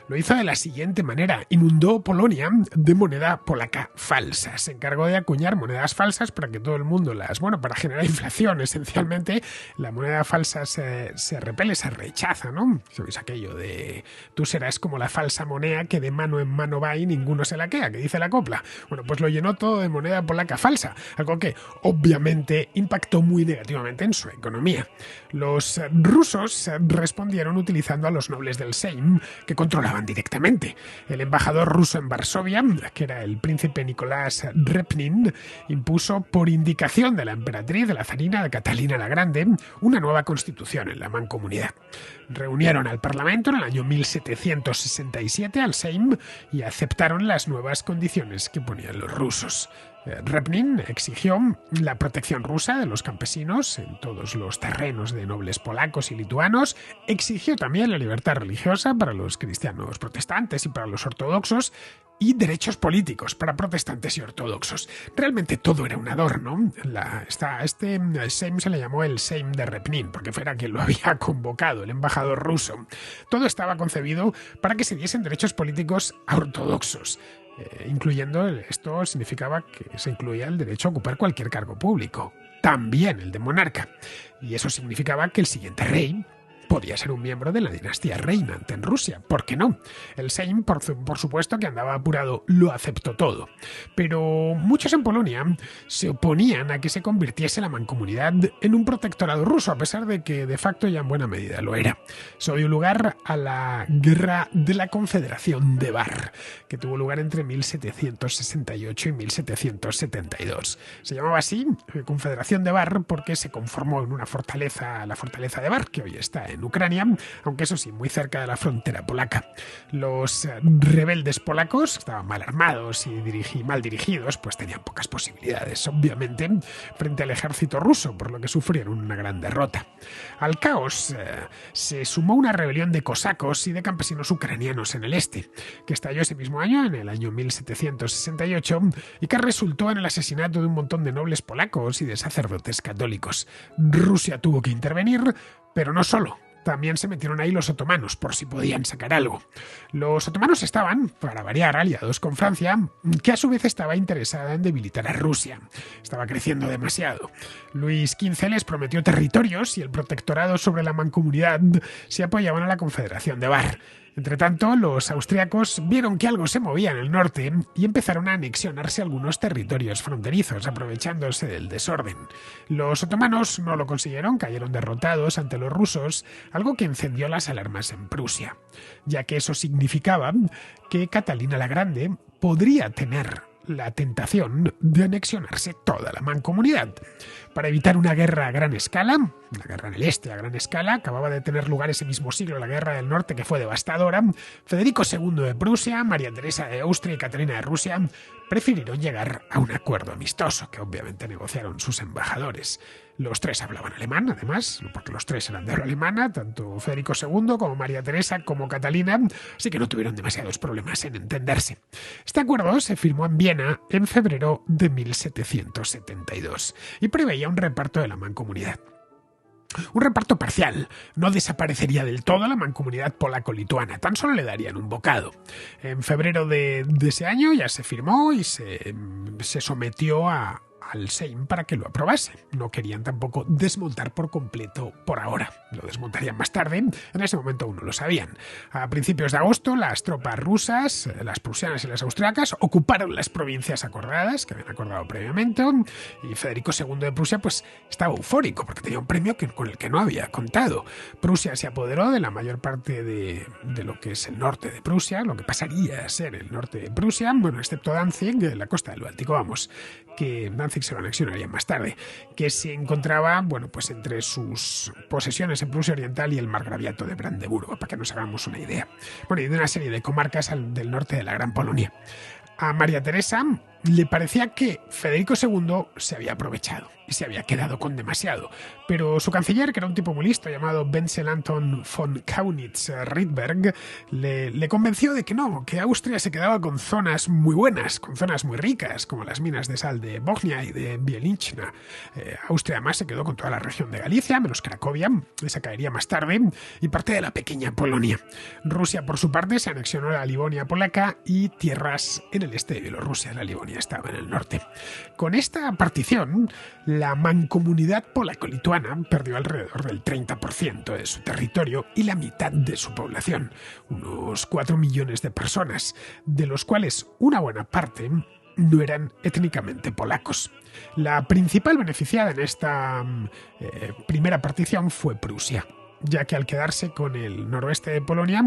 Lo hizo de la siguiente manera: inundó Polonia de moneda polaca falsa. Se encargó de acuñar monedas falsas para que todo el mundo para generar inflación. Esencialmente, la moneda falsa se repele, se rechaza, ¿no? ¿Sabéis aquello de tú serás como la falsa moneda que de mano en mano va y ninguno se la queda, que dice la copla? Bueno, pues lo llenó todo de moneda polaca falsa, algo que obviamente impactó muy negativamente en su economía. Los rusos respondieron utilizando a los nobles del Sejm, que controlaban directamente. El embajador ruso en Varsovia, que era el príncipe Nicolás Repnin, impuso por indicación de la emperatriz, de la zarina Catalina la Grande, una nueva constitución en la mancomunidad. Reunieron al Parlamento en el año 1767 al Sejm y aceptaron las nuevas condiciones que ponían los rusos. Repnin exigió la protección rusa de los campesinos en todos los terrenos de nobles polacos y lituanos, exigió también la libertad religiosa para los cristianos protestantes y para los ortodoxos, y derechos políticos para protestantes y ortodoxos. Realmente todo era un adorno. Este Sejm se le llamó el Sejm de Repnin, porque fuera quien lo había convocado, el embajador ruso. Todo estaba concebido para que se diesen derechos políticos a ortodoxos. Esto significaba que se incluía el derecho a ocupar cualquier cargo público, también el de monarca. Y eso significaba que el siguiente rey podía ser un miembro de la dinastía reinante en Rusia. ¿Por qué no? El Sejm, por supuesto que andaba apurado, lo aceptó todo. Pero muchos en Polonia se oponían a que se convirtiese la mancomunidad en un protectorado ruso, a pesar de que de facto ya en buena medida lo era. Eso dio lugar a la Guerra de la Confederación de Bar, que tuvo lugar entre 1768 y 1772. Se llamaba así, Confederación de Bar, porque se conformó en una fortaleza, la fortaleza de Bar, que hoy está en Ucrania, aunque eso sí, muy cerca de la frontera polaca. Los rebeldes polacos estaban mal armados y mal dirigidos, pues tenían pocas posibilidades, obviamente, frente al ejército ruso, por lo que sufrieron una gran derrota. Al caos se sumó una rebelión de cosacos y de campesinos ucranianos en el este, que estalló ese mismo año, en el año 1768, y que resultó en el asesinato de un montón de nobles polacos y de sacerdotes católicos. Rusia tuvo que intervenir, pero no solo. también se metieron ahí los otomanos, por si podían sacar algo. Los otomanos estaban, para variar, aliados con Francia, que a su vez estaba interesada en debilitar a Rusia. Estaba creciendo demasiado. Luis XV les prometió territorios y el protectorado sobre la Mancomunidad se apoyaban a la Confederación de Bar. Entretanto, los austriacos vieron que algo se movía en el norte y empezaron a anexionarse algunos territorios fronterizos, aprovechándose del desorden. Los otomanos no lo consiguieron, cayeron derrotados ante los rusos, algo que encendió las alarmas en Prusia, ya que eso significaba que Catalina la Grande podría tener la tentación de anexionarse toda la Mancomunidad. Para evitar una guerra a gran escala, una guerra en el este a gran escala, acababa de tener lugar ese mismo siglo la Guerra del Norte, que fue devastadora, Federico II de Prusia, María Teresa de Austria y Catalina de Rusia prefirieron llegar a un acuerdo amistoso, que obviamente negociaron sus embajadores. Los tres hablaban alemán, además, porque los tres eran de habla alemana, tanto Federico II como María Teresa como Catalina, así que no tuvieron demasiados problemas en entenderse. Este acuerdo se firmó en Viena en febrero de 1772 y preveía un reparto de la Mancomunidad. Un reparto parcial. No desaparecería del todo la Mancomunidad polaco-lituana, tan solo le darían un bocado. En febrero de ese año ya se firmó y se sometió al Sejm para que lo aprobase. No querían tampoco desmontar por completo por ahora. Lo desmontarían más tarde. En ese momento aún no lo sabían. A principios de agosto, las tropas rusas, las prusianas y las austriacas, ocuparon las provincias acordadas, que habían acordado previamente, y Federico II de Prusia pues estaba eufórico porque tenía un premio con el que no había contado. Prusia se apoderó de la mayor parte de lo que es el norte de Prusia, lo que pasaría a ser el norte de Prusia, bueno, excepto Danzig, la costa del Báltico, vamos, que Danzig se lo anexionaría más tarde, que se encontraba, bueno, pues entre sus posesiones en Prusia Oriental y el margraviato de Brandeburgo, para que nos hagamos una idea. Bueno, y de una serie de comarcas del norte de la Gran Polonia. A María Teresa le parecía que Federico II se había aprovechado y se había quedado con demasiado, pero su canciller, que era un tipo muy listo llamado Wenzel Anton von Kaunitz-Rydberg, le convenció de que no, que Austria se quedaba con zonas muy buenas, con zonas muy ricas, como las minas de sal de Bochnia y de Bielichna. Austria además se quedó con toda la región de Galicia, menos Cracovia, esa caería más tarde, y parte de la pequeña Polonia. Rusia, por su parte, se anexionó a la Livonia polaca y tierras en el este de Bielorrusia. La Livonia estaba en el norte. Con esta partición, la Mancomunidad polaco-lituana perdió alrededor del 30% de su territorio y la mitad de su población, unos 4 millones de personas, de los cuales una buena parte no eran étnicamente polacos. La principal beneficiada en esta primera partición fue Prusia, ya que al quedarse con el noroeste de Polonia,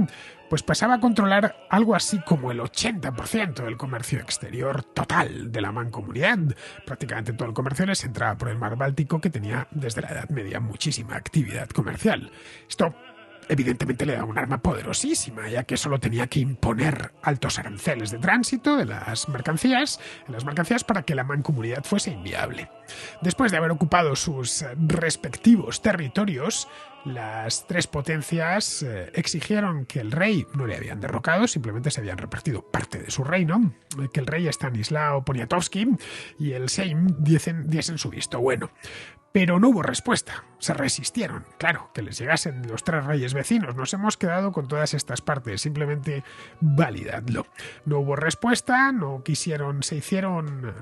pues pasaba a controlar algo así como el 80% del comercio exterior total de la Mancomunidad. Prácticamente todo el comercio les entraba por el mar Báltico, que tenía desde la Edad Media muchísima actividad comercial. Esto evidentemente le da un arma poderosísima, ya que solo tenía que imponer altos aranceles de tránsito de las mercancías para que la Mancomunidad fuese inviable. Después de haber ocupado sus respectivos territorios, las tres potencias exigieron que el rey no le habían derrocado, simplemente se habían repartido parte de su reino, que el rey Stanislao Poniatowski y el Sejm diesen su visto bueno. Pero no hubo respuesta, se resistieron. Claro, que les llegasen los tres reyes vecinos. Nos hemos quedado con todas estas partes, simplemente validadlo. No hubo respuesta, no quisieron, se hicieron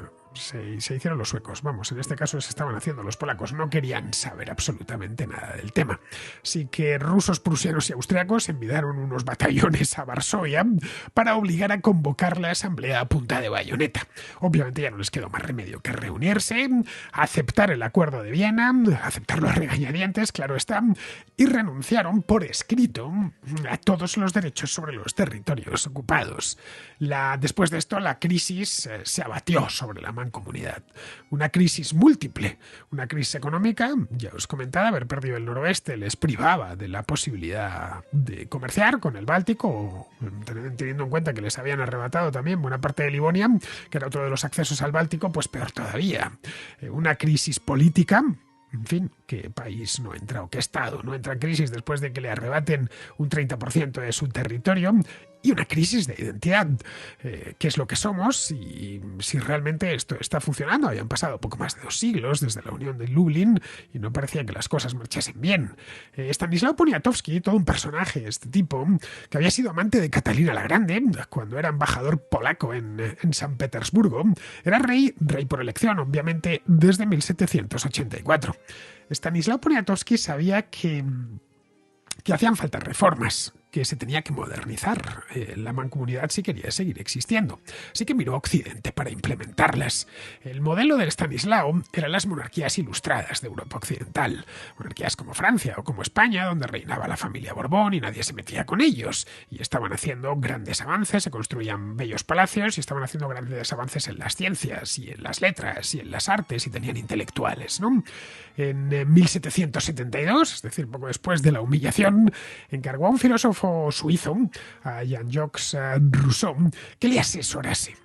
los suecos. Vamos, en este caso se estaban haciendo los polacos. No querían saber absolutamente nada del tema. Así que rusos, prusianos y austriacos enviaron unos batallones a Varsovia para obligar a convocar la asamblea a punta de bayoneta. Obviamente ya no les quedó más remedio que reunirse, aceptar el acuerdo de Viena, aceptarlo a regañadientes, claro está, y renunciaron por escrito a todos los derechos sobre los territorios ocupados. Después de esto, la crisis se abatió sobre la Mancomunidad. Una crisis múltiple, una crisis económica, ya os comentaba, haber perdido el noroeste les privaba de la posibilidad de comerciar con el Báltico, teniendo en cuenta que les habían arrebatado también buena parte de Livonia, que era otro de los accesos al Báltico, pues peor todavía. Una crisis política, en fin, ¿Qué país no entra o qué Estado no entra en crisis después de que le arrebaten un 30% de su territorio? Y una crisis de identidad. ¿Qué es lo que somos? Y si realmente esto está funcionando. Habían pasado poco más de 2 siglos desde la Unión de Lublin y no parecía que las cosas marchasen bien. Stanislao Poniatowski, todo un personaje, este tipo, que había sido amante de Catalina la Grande cuando era embajador polaco en San Petersburgo, era rey por elección, obviamente, desde 1784. Stanislao Poniatowski sabía que hacían falta reformas, que se tenía que modernizar la mancomunidad si quería seguir existiendo. Así que miró a Occidente para implementarlas. El modelo de Stanislao eran las monarquías ilustradas de Europa Occidental. Monarquías como Francia o como España, donde reinaba la familia Borbón y nadie se metía con ellos. Y estaban haciendo grandes avances, se construían bellos palacios y estaban haciendo grandes avances en las ciencias y en las letras y en las artes y tenían intelectuales, ¿no? En 1772, es decir, poco después de la humillación, encargó a un filósofo suizo, a Jean-Jacques Rousseau, que le asesorase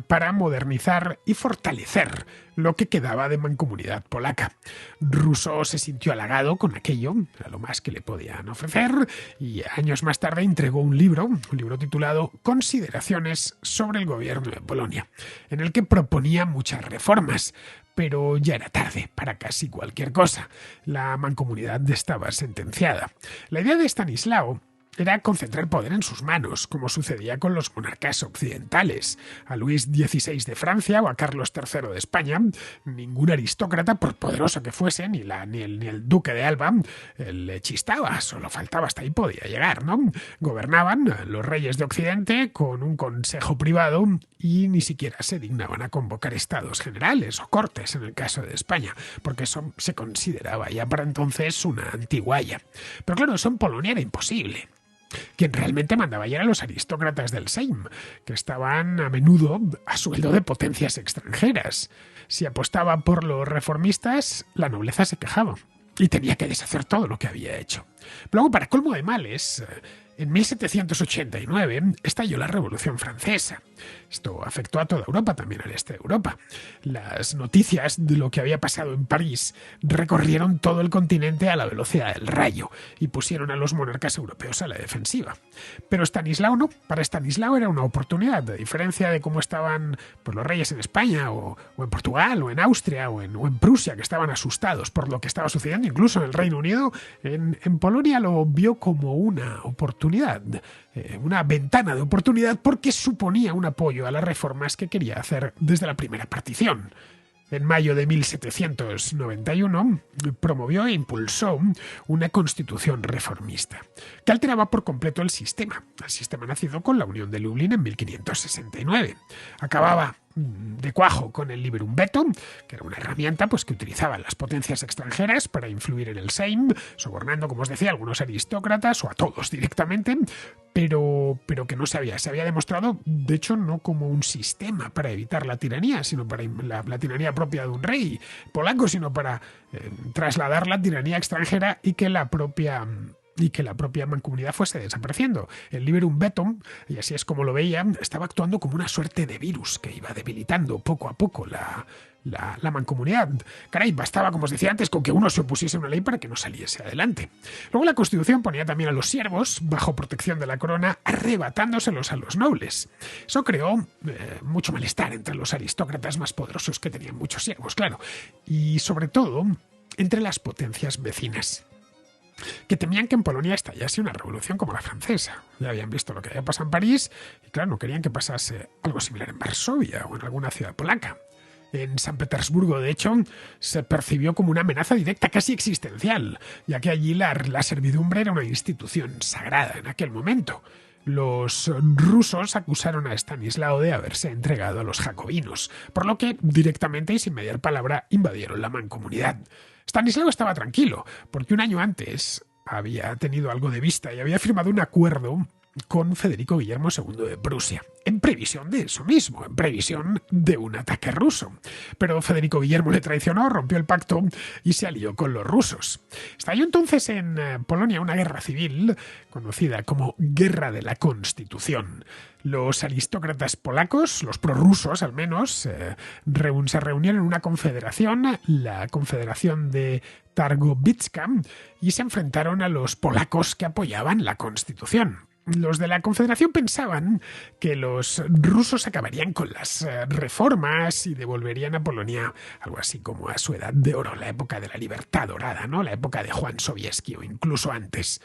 para modernizar y fortalecer lo que quedaba de mancomunidad polaca. Rousseau se sintió halagado con aquello, era lo más que le podían ofrecer, y años más tarde entregó un libro titulado Consideraciones sobre el gobierno de Polonia, en el que proponía muchas reformas. Pero ya era tarde para casi cualquier cosa. La mancomunidad estaba sentenciada. La idea de Stanislao era concentrar poder en sus manos, como sucedía con los monarcas occidentales. A Luis XVI de Francia o a Carlos III de España, ningún aristócrata, por poderoso que fuese, ni el duque de Alba, le chistaba, solo faltaba, hasta ahí podía llegar, ¿no? Gobernaban los reyes de Occidente con un consejo privado y ni siquiera se dignaban a convocar estados generales o cortes en el caso de España, porque eso se consideraba ya para entonces una antiguaya. Pero claro, eso en Polonia era imposible. Quien realmente mandaba ya eran los aristócratas del Sejm, que estaban a menudo a sueldo de potencias extranjeras. Si apostaba por los reformistas, la nobleza se quejaba y tenía que deshacer todo lo que había hecho. Luego, para colmo de males, en 1789 estalló la Revolución Francesa. Esto afectó a toda Europa, también al este de Europa. Las noticias de lo que había pasado en París recorrieron todo el continente a la velocidad del rayo y pusieron a los monarcas europeos a la defensiva. Pero Stanislao no. Para Stanislao era una oportunidad, a diferencia de cómo estaban pues, los reyes en España o en Portugal o en Austria o en Prusia, que estaban asustados por lo que estaba sucediendo, incluso en el Reino Unido. En Polonia lo vio como una oportunidad, una ventana de oportunidad, porque suponía un apoyo a las reformas que quería hacer desde la primera partición. En mayo de 1791 promovió e impulsó una constitución reformista que alteraba por completo el sistema nacido con la Unión de Lublin en 1569. Acababa de cuajo con el Liberum Veto, que era una herramienta pues, que utilizaban las potencias extranjeras para influir en el Sejm, sobornando, como os decía, a algunos aristócratas o a todos directamente, pero que no se había demostrado, de hecho, no como un sistema para evitar la tiranía, sino para la tiranía propia de un rey polaco, sino para trasladar la tiranía extranjera y que la propia mancomunidad fuese desapareciendo. El Liberum Veto, y así es como lo veía, estaba actuando como una suerte de virus que iba debilitando poco a poco la mancomunidad. Caray, bastaba, como os decía antes, con que uno se opusiese a una ley para que no saliese adelante. Luego la Constitución ponía también a los siervos bajo protección de la corona, arrebatándoselos a los nobles. Eso creó mucho malestar entre los aristócratas más poderosos, que tenían muchos siervos, claro, y sobre todo entre las potencias vecinas, que temían que en Polonia estallase una revolución como la francesa. Ya habían visto lo que había pasado en París y, claro, no querían que pasase algo similar en Varsovia o en alguna ciudad polaca. En San Petersburgo, de hecho, se percibió como una amenaza directa, casi existencial, ya que allí la servidumbre era una institución sagrada en aquel momento. Los rusos acusaron a Stanislao de haberse entregado a los jacobinos, por lo que directamente y sin mediar palabra invadieron la mancomunidad. Stanislao estaba tranquilo, porque un año antes había tenido algo de vista y había firmado un acuerdo con Federico Guillermo II de Prusia, en previsión de eso mismo, en previsión de un ataque ruso. Pero Federico Guillermo le traicionó, rompió el pacto y se alió con los rusos. Estalló entonces en Polonia una guerra civil conocida como Guerra de la Constitución. Los aristócratas polacos, los prorrusos al menos, se reunieron en una confederación, la Confederación de Targowicka, y se enfrentaron a los polacos que apoyaban la Constitución. Los de la Confederación pensaban que los rusos acabarían con las reformas y devolverían a Polonia algo así como a su edad de oro, la época de la libertad dorada, ¿no? La época de Juan Sobieski o incluso antes.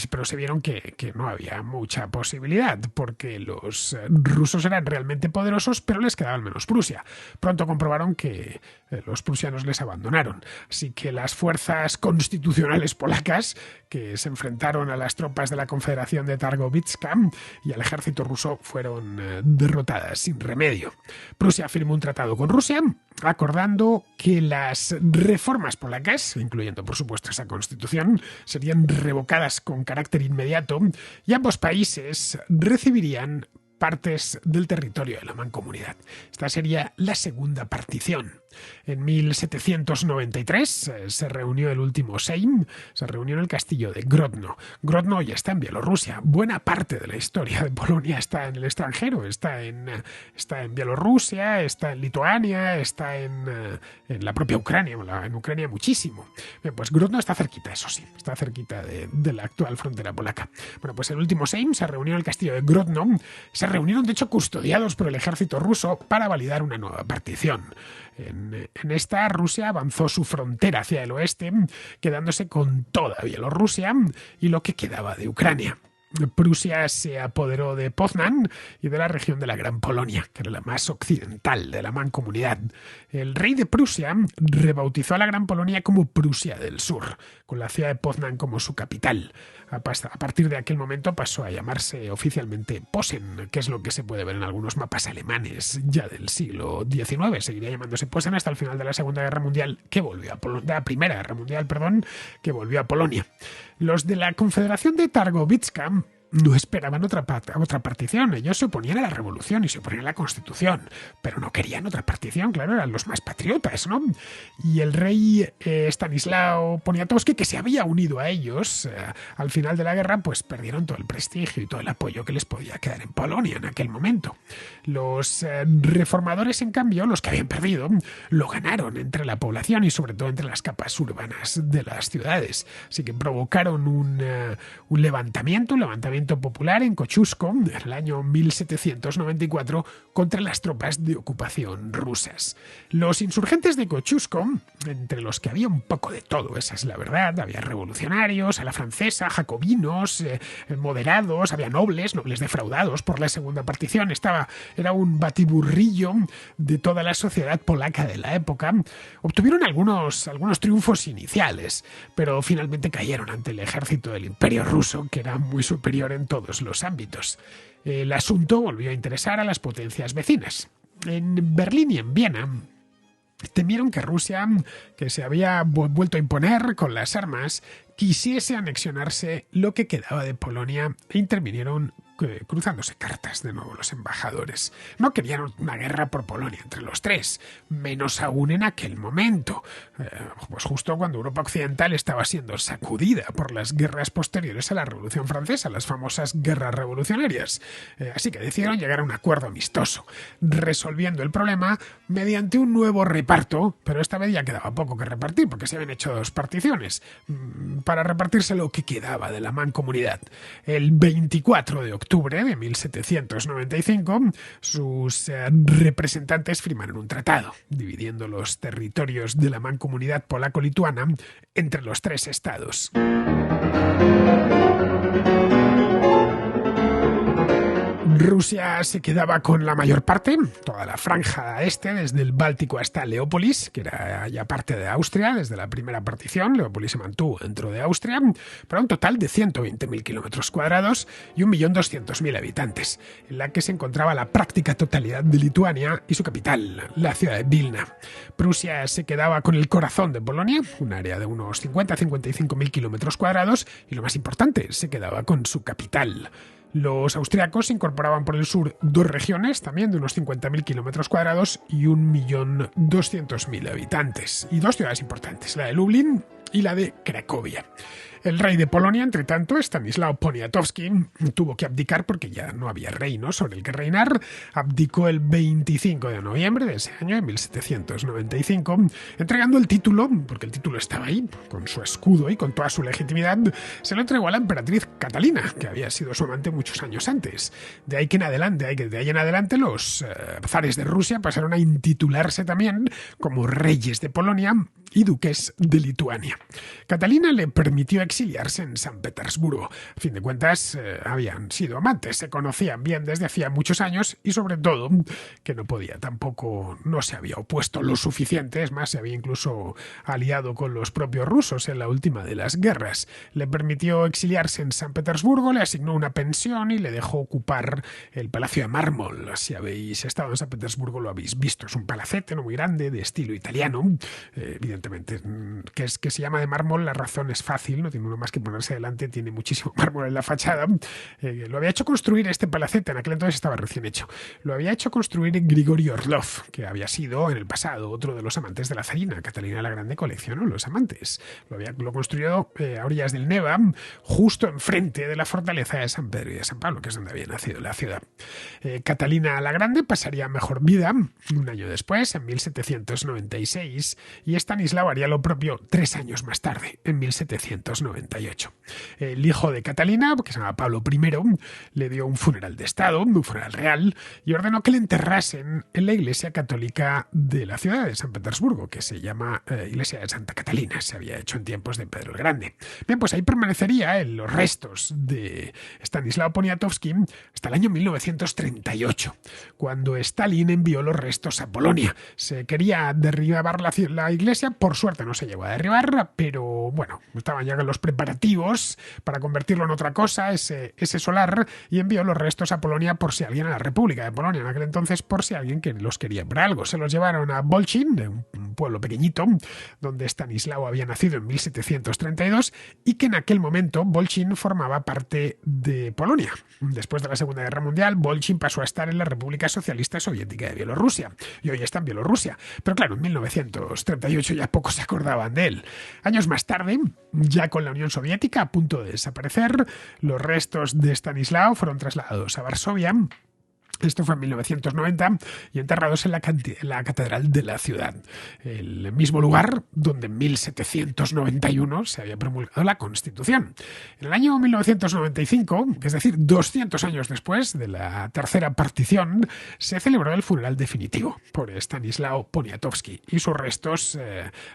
Pero se vieron que no había mucha posibilidad porque los rusos eran realmente poderosos, pero les quedaba al menos Prusia. Pronto comprobaron que los prusianos les abandonaron. Así que las fuerzas constitucionales polacas que se enfrentaron a las tropas de la Confederación de Targowicka y al ejército ruso fueron derrotadas sin remedio. Prusia firmó un tratado con Rusia acordando que las reformas polacas, incluyendo por supuesto esa constitución, serían revocadas con carácter inmediato y ambos países recibirían partes del territorio de la Mancomunidad. Esta sería la segunda partición. En 1793 se reunió el último Sejm, se reunió en el castillo de Grodno. Grodno ya está en Bielorrusia. Buena parte de la historia de Polonia está en el extranjero, está en Bielorrusia, está en Lituania, está en la propia Ucrania, en Ucrania muchísimo. Bien, pues Grodno está cerquita, eso sí, está cerquita de la actual frontera polaca. Bueno, pues el último Sejm se reunió en el castillo de Grodno. Se reunieron, de hecho, custodiados por el ejército ruso para validar una nueva partición. En esta, Rusia avanzó su frontera hacia el oeste, quedándose con toda Bielorrusia y lo que quedaba de Ucrania. Prusia se apoderó de Poznan y de la región de la Gran Polonia, que era la más occidental de la Mancomunidad. El rey de Prusia rebautizó a la Gran Polonia como Prusia del Sur, con la ciudad de Poznan como su capital. A partir de aquel momento pasó a llamarse oficialmente Posen, que es lo que se puede ver en algunos mapas alemanes ya del siglo XIX. Seguiría llamándose Posen hasta el final de la Segunda Guerra Mundial, que volvió a de la Primera Guerra Mundial, que volvió a Polonia. Los de la Confederación de Targowicka no esperaban otra partición. Ellos se oponían a la revolución y se oponían a la Constitución, pero no querían otra partición, claro, eran los más patriotas, ¿no? Y el rey Stanislao Poniatowski, que se había unido a ellos al final de la guerra, pues perdieron todo el prestigio y todo el apoyo que les podía quedar en Polonia en aquel momento. Los reformadores, en cambio, los que habían perdido, lo ganaron entre la población y sobre todo entre las capas urbanas de las ciudades. Así que provocaron un levantamiento popular en Kosciuszko en el año 1794 contra las tropas de ocupación rusas. Los insurgentes de Kosciuszko, entre los que había un poco de todo, esa es la verdad, había revolucionarios a la francesa, jacobinos, moderados, había nobles defraudados por la segunda partición, era un batiburrillo de toda la sociedad polaca de la época. Obtuvieron algunos triunfos iniciales, pero finalmente cayeron ante el ejército del Imperio ruso, que era muy superior en todos los ámbitos. El asunto volvió a interesar a las potencias vecinas. En Berlín y en Viena temieron que Rusia, que se había vuelto a imponer con las armas, quisiese anexionarse lo que quedaba de Polonia e intervinieron cruzándose cartas de nuevo los embajadores. No querían una guerra por Polonia entre los tres, menos aún en aquel momento, pues justo cuando Europa Occidental estaba siendo sacudida por las guerras posteriores a la Revolución Francesa, las famosas guerras revolucionarias. Así que decidieron llegar a un acuerdo amistoso, resolviendo el problema mediante un nuevo reparto, pero esta vez ya quedaba poco que repartir porque se habían hecho dos particiones para repartirse lo que quedaba de la Mancomunidad. El 24 de octubre de 1795, sus representantes firmaron un tratado, dividiendo los territorios de la Mancomunidad polaco-lituana entre los tres estados. Rusia se quedaba con la mayor parte, toda la franja este, desde el Báltico hasta Leópolis, que era ya parte de Austria, desde la primera partición. Leópolis se mantuvo dentro de Austria, para un total de 120.000 kilómetros cuadrados y 1.200.000 habitantes, en la que se encontraba la práctica totalidad de Lituania y su capital, la ciudad de Vilna. Prusia se quedaba con el corazón de Polonia, un área de unos 50-55.000 kilómetros cuadrados, y lo más importante, se quedaba con su capital. Los austriacos incorporaban por el sur dos regiones, también de unos 50.000 kilómetros cuadrados y 1.200.000 habitantes, y dos ciudades importantes, la de Lublin y la de Cracovia. El rey de Polonia, entre tanto, Stanislao Poniatowski, tuvo que abdicar porque ya no había reino sobre el que reinar. Abdicó el 25 de noviembre de ese año, en 1795, entregando el título, porque el título estaba ahí, con su escudo y con toda su legitimidad, se lo entregó a la emperatriz Catalina, que había sido su amante muchos años antes. De ahí en adelante, los zares de Rusia pasaron a intitularse también como reyes de Polonia y duques de Lituania. Catalina le permitió exiliarse en San Petersburgo. A fin de cuentas, habían sido amantes, se conocían bien desde hacía muchos años y sobre todo que no se había opuesto lo suficiente, es más, se había incluso aliado con los propios rusos en la última de las guerras. Le permitió exiliarse en San Petersburgo, le asignó una pensión y le dejó ocupar el Palacio de Mármol. Si habéis estado en San Petersburgo lo habéis visto, es un palacete no muy grande, de estilo italiano, evidentemente, que se llama de mármol. La razón es fácil, no tiene uno más que ponerse delante, tiene muchísimo mármol en la fachada. Lo había hecho construir este palacete, en aquel entonces estaba recién hecho. Lo había hecho construir Grigori Orlov, que había sido en el pasado otro de los amantes de la zarina. Catalina la Grande coleccionó los amantes. Lo construyó a orillas del Neva, justo enfrente de la fortaleza de San Pedro y de San Pablo, que es donde había nacido la ciudad. Catalina la Grande pasaría mejor vida un año después, en 1796, y Estanislao haría lo propio 3 años más tarde, en 1798. El hijo de Catalina, que se llama Pablo I, le dio un funeral de Estado, un funeral real, y ordenó que le enterrasen en la iglesia católica de la ciudad de San Petersburgo, que se llama Iglesia de Santa Catalina. Se había hecho en tiempos de Pedro el Grande. Bien, pues ahí permanecería en los restos de Stanislao Poniatowski hasta el año 1938, cuando Stalin envió los restos a Polonia. Se quería derribar la iglesia, por suerte no se llegó a derribar, pero bueno, estaban ya los preparativos para convertirlo en otra cosa, ese solar, y envió los restos a Polonia por si alguien, a la República de Polonia en aquel entonces, por si alguien que los quería para algo. Se los llevaron a Bolchin, de un pueblo pequeñito, donde Stanislao había nacido en 1732, y que en aquel momento Bolchin formaba parte de Polonia. Después de la Segunda Guerra Mundial, Bolchin pasó a estar en la República Socialista Soviética de Bielorrusia, y hoy está en Bielorrusia. Pero claro, en 1938 ya pocos se acordaban de él. Años más tarde, ya con la Unión Soviética a punto de desaparecer, los restos de Stanislao fueron trasladados a Varsovia. Esto fue en 1990 y enterrados en la catedral de la ciudad, el mismo lugar donde en 1791 se había promulgado la Constitución. En el año 1995, es decir, 200 años después de la tercera partición, se celebró el funeral definitivo por Stanislao Poniatowski y sus restos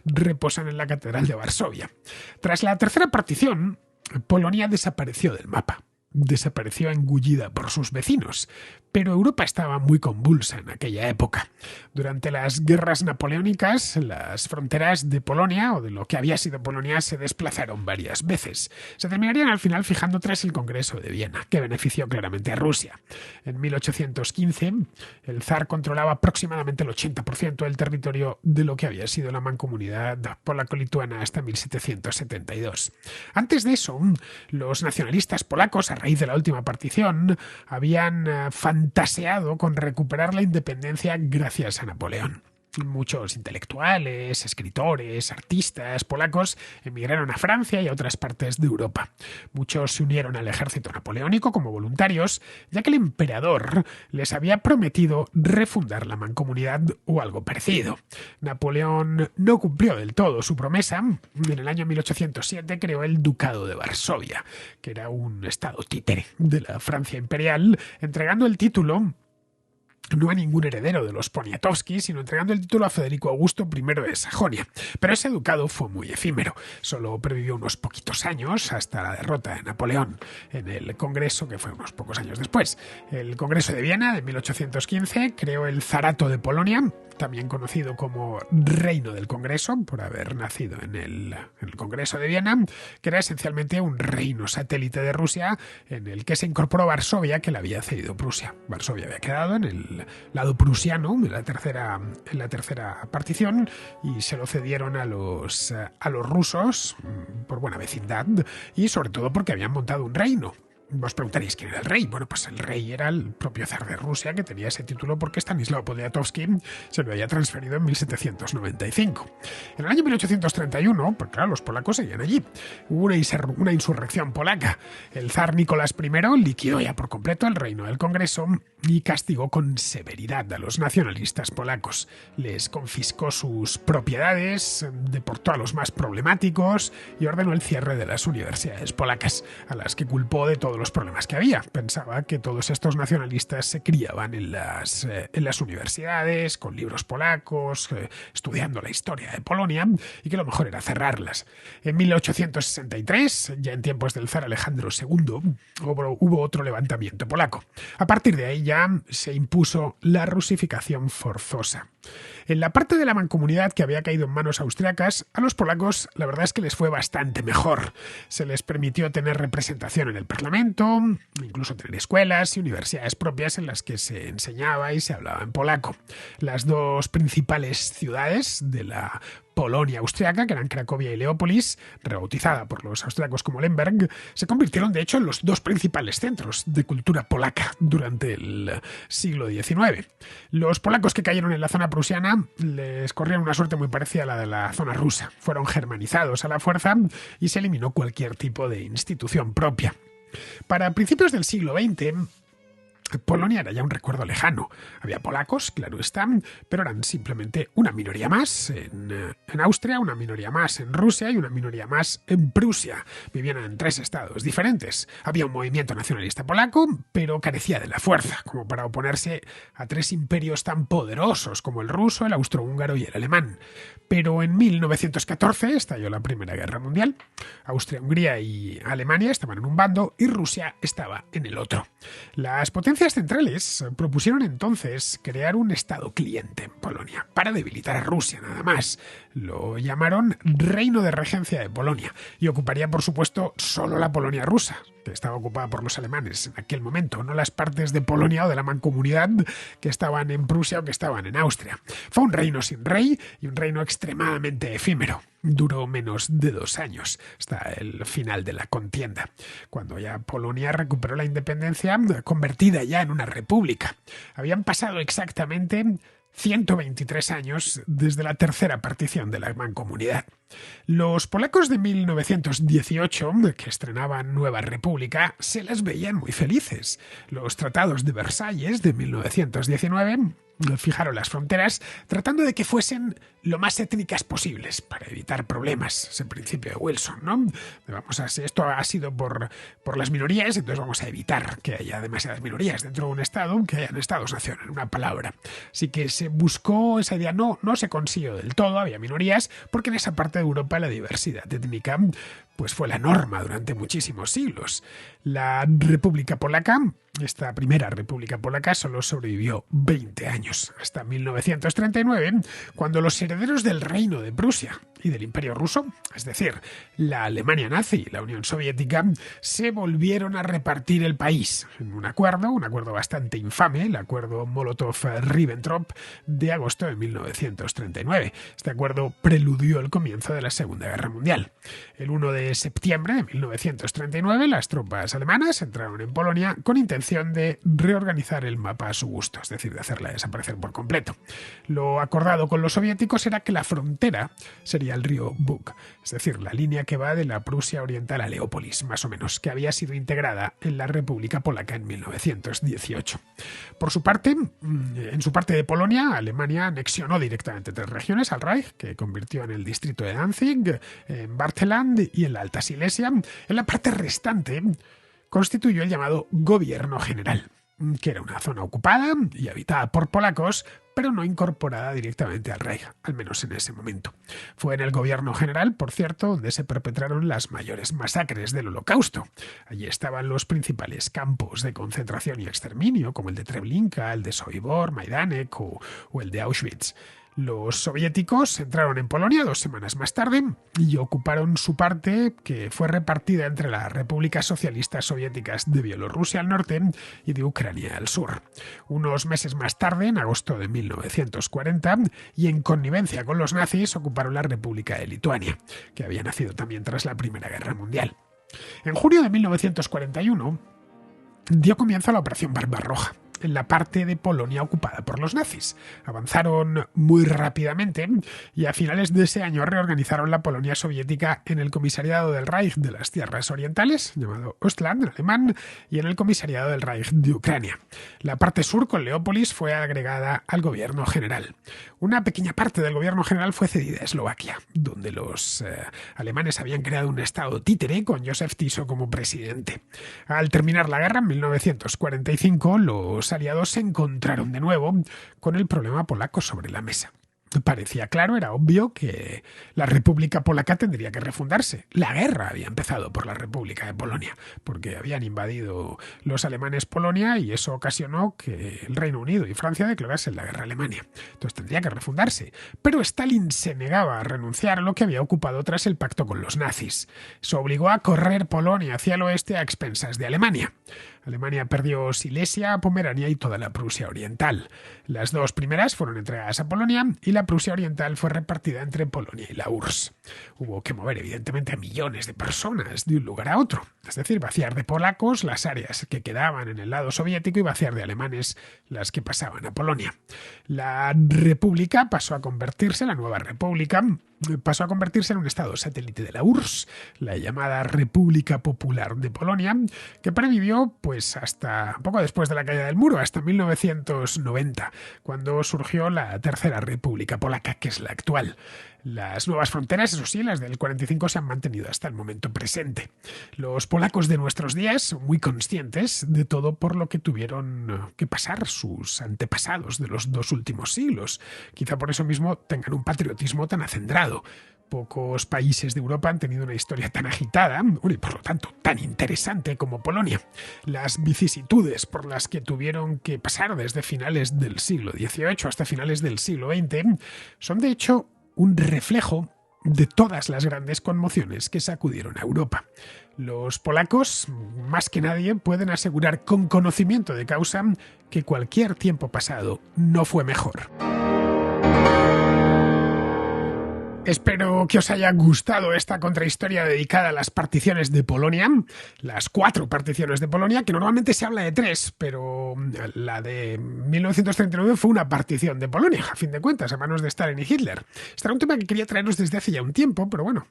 reposan en la catedral de Varsovia. Tras la tercera partición, Polonia desapareció del mapa. Desapareció engullida por sus vecinos, pero Europa estaba muy convulsa en aquella época. Durante las guerras napoleónicas, las fronteras de Polonia, o de lo que había sido Polonia, se desplazaron varias veces. Se terminarían al final fijando tras el Congreso de Viena, que benefició claramente a Rusia. En 1815, el zar controlaba aproximadamente el 80% del territorio de lo que había sido la mancomunidad polaco-lituana hasta 1772. Antes de eso, los nacionalistas polacos, a raíz de la última partición, habían fantaseado con recuperar la independencia gracias a Napoleón. Muchos intelectuales, escritores, artistas polacos emigraron a Francia y a otras partes de Europa. Muchos se unieron al ejército napoleónico como voluntarios, ya que el emperador les había prometido refundar la mancomunidad o algo parecido. Napoleón no cumplió del todo su promesa. En el año 1807 creó el Ducado de Varsovia, que era un estado títere de la Francia imperial, entregando el título no a ningún heredero de los Poniatowski, sino entregando el título a Federico Augusto I de Sajonia. Pero ese ducado fue muy efímero. Solo pervivió unos poquitos años hasta la derrota de Napoleón en el Congreso, que fue unos pocos años después. El Congreso de Viena de 1815 creó el Zarato de Polonia, también conocido como Reino del Congreso, por haber nacido en el Congreso de Viena, que era esencialmente un reino satélite de Rusia en el que se incorporó Varsovia, que le había cedido Prusia. Varsovia había quedado en el lado prusiano en la tercera partición y se lo cedieron a los rusos por buena vecindad y sobre todo porque habían montado un reino. Vos preguntaréis quién era el rey. Bueno, pues el rey era el propio zar de Rusia, que tenía ese título porque Stanislao Poniatowski se lo había transferido en 1795. En el año 1831, pues claro, los polacos seguían allí. Hubo una insurrección polaca. El zar Nicolás I liquidó ya por completo el reino del Congreso y castigó con severidad a los nacionalistas polacos. Les confiscó sus propiedades, deportó a los más problemáticos y ordenó el cierre de las universidades polacas, a las que culpó de todos los problemas que había. Pensaba que todos estos nacionalistas se criaban en las universidades, con libros polacos, estudiando la historia de Polonia, y que lo mejor era cerrarlas. En 1863, ya en tiempos del zar Alejandro II, hubo otro levantamiento polaco. A partir de ahí ya se impuso la rusificación forzosa. En la parte de la mancomunidad que había caído en manos austriacas, a los polacos la verdad es que les fue bastante mejor. Se les permitió tener representación en el Parlamento, incluso tener escuelas y universidades propias en las que se enseñaba y se hablaba en polaco. Las dos principales ciudades de la Polonia austriaca, que eran Cracovia y Leópolis, rebautizada por los austriacos como Lemberg, se convirtieron de hecho en los dos principales centros de cultura polaca durante el siglo XIX. Los polacos que cayeron en la zona prusiana les corrieron una suerte muy parecida a la de la zona rusa. Fueron germanizados a la fuerza y se eliminó cualquier tipo de institución propia. Para principios del siglo XX, Polonia era ya un recuerdo lejano. Había polacos, claro está, pero eran simplemente una minoría más en Austria, una minoría más en Rusia y una minoría más en Prusia. Vivían en 3 estados diferentes. Había un movimiento nacionalista polaco, pero carecía de la fuerza, como para oponerse a 3 imperios tan poderosos como el ruso, el austrohúngaro y el alemán. Pero en 1914 estalló la Primera Guerra Mundial. Austria, Hungría y Alemania estaban en un bando y Rusia estaba en el otro. Las potencias centrales propusieron entonces crear un estado cliente en Polonia para debilitar a Rusia nada más. Lo llamaron Reino de Regencia de Polonia y ocuparía por supuesto solo la Polonia rusa, que estaba ocupada por los alemanes en aquel momento, no las partes de Polonia o de la mancomunidad que estaban en Prusia o que estaban en Austria. Fue un reino sin rey y un reino extremadamente efímero. Duró menos de 2 años, hasta el final de la contienda, cuando ya Polonia recuperó la independencia, convertida ya en una república. Habían pasado exactamente 123 años desde la tercera partición de la mancomunidad. Los polacos de 1918, que estrenaban Nueva República, se las veían muy felices. Los tratados de Versalles de 1919 fijaron las fronteras tratando de que fuesen lo más étnicas posibles para evitar problemas. Es el principio de Wilson, ¿no? Esto ha sido por las minorías, entonces vamos a evitar que haya demasiadas minorías dentro de un estado, que hayan estados-nación, en una palabra. Así que se buscó esa idea, no se consiguió del todo, había minorías, porque en esa parte de Europa la diversidad étnica pues fue la norma durante muchísimos siglos. La República Polaca, esta primera República Polaca, solo sobrevivió 20 años, hasta 1939, cuando los herederos del Reino de Prusia y del Imperio Ruso, es decir, la Alemania nazi y la Unión Soviética, se volvieron a repartir el país en un acuerdo bastante infame, el acuerdo Molotov-Ribbentrop de agosto de 1939. Este acuerdo preludió el comienzo de la Segunda Guerra Mundial. El 1 de septiembre de 1939, las tropas alemanas entraron en Polonia con intención de reorganizar el mapa a su gusto, es decir, de hacerla desaparecer por completo. Lo acordado con los soviéticos era que la frontera sería el río Bug, es decir, la línea que va de la Prusia Oriental a Leópolis, más o menos, que había sido integrada en la República Polaca en 1918. Por su parte, en su parte de Polonia, Alemania anexionó directamente 3 regiones al Reich, que convirtió en el distrito de Danzig, en Bartland y en la Alta Silesia. En la parte restante constituyó el llamado Gobierno General. que era una zona ocupada y habitada por polacos, pero no incorporada directamente al Reich, al menos en ese momento. Fue en el gobierno general, por cierto, donde se perpetraron las mayores masacres del Holocausto. Allí estaban los principales campos de concentración y exterminio, como el de Treblinka, el de Sobibor, Majdanek o el de Auschwitz. Los soviéticos entraron en Polonia 2 semanas más tarde y ocuparon su parte, que fue repartida entre las repúblicas socialistas soviéticas de Bielorrusia al norte y de Ucrania al sur. Unos meses más tarde, en agosto de 1940, y en connivencia con los nazis, ocuparon la República de Lituania, que había nacido también tras la Primera Guerra Mundial. En junio de 1941 dio comienzo la Operación Barbarroja, en la parte de Polonia ocupada por los nazis. Avanzaron muy rápidamente y a finales de ese año reorganizaron la Polonia soviética en el Comisariado del Reich de las Tierras Orientales, llamado Ostland en alemán, y en el Comisariado del Reich de Ucrania. La parte sur, con Leópolis, fue agregada al gobierno general. Una pequeña parte del gobierno general fue cedida a Eslovaquia, donde los alemanes habían creado un estado títere con Józef Tiso como presidente. Al terminar la guerra, en 1945, los aliados se encontraron de nuevo con el problema polaco sobre la mesa. Parecía claro, era obvio que la República Polaca tendría que refundarse. La guerra había empezado por la República de Polonia, porque habían invadido los alemanes Polonia y eso ocasionó que el Reino Unido y Francia declarasen la guerra a Alemania. Entonces tendría que refundarse. Pero Stalin se negaba a renunciar a lo que había ocupado tras el pacto con los nazis. Se obligó a correr Polonia hacia el oeste a expensas de Alemania. Alemania perdió Silesia, Pomerania y toda la Prusia Oriental. Las dos primeras fueron entregadas a Polonia y la Prusia Oriental fue repartida entre Polonia y la URSS. Hubo que mover evidentemente a millones de personas de un lugar a otro, es decir, vaciar de polacos las áreas que quedaban en el lado soviético y vaciar de alemanes las que pasaban a Polonia. La República pasó a convertirse, la nueva República, pasó a convertirse en un estado satélite de la URSS, la llamada República Popular de Polonia, que previvió pues hasta poco después de la caída del muro, hasta 1990, cuando surgió la Tercera República Polaca, que es la actual. Las nuevas fronteras, eso sí, las del 45, se han mantenido hasta el momento presente. Los polacos de nuestros días son muy conscientes de todo por lo que tuvieron que pasar sus antepasados de los 2 últimos siglos. Quizá por eso mismo tengan un patriotismo tan acendrado. Pocos países de Europa han tenido una historia tan agitada y por lo tanto tan interesante como Polonia. Las vicisitudes por las que tuvieron que pasar desde finales del siglo XVIII hasta finales del siglo XX son de hecho un reflejo de todas las grandes conmociones que sacudieron a Europa. Los polacos, más que nadie, pueden asegurar con conocimiento de causa que cualquier tiempo pasado no fue mejor. Espero que os haya gustado esta contrahistoria dedicada a las particiones de Polonia, las 4 particiones de Polonia, que normalmente se habla de 3, pero la de 1939 fue una partición de Polonia, a fin de cuentas, a manos de Stalin y Hitler. Este era un tema que quería traeros desde hace ya un tiempo, pero bueno,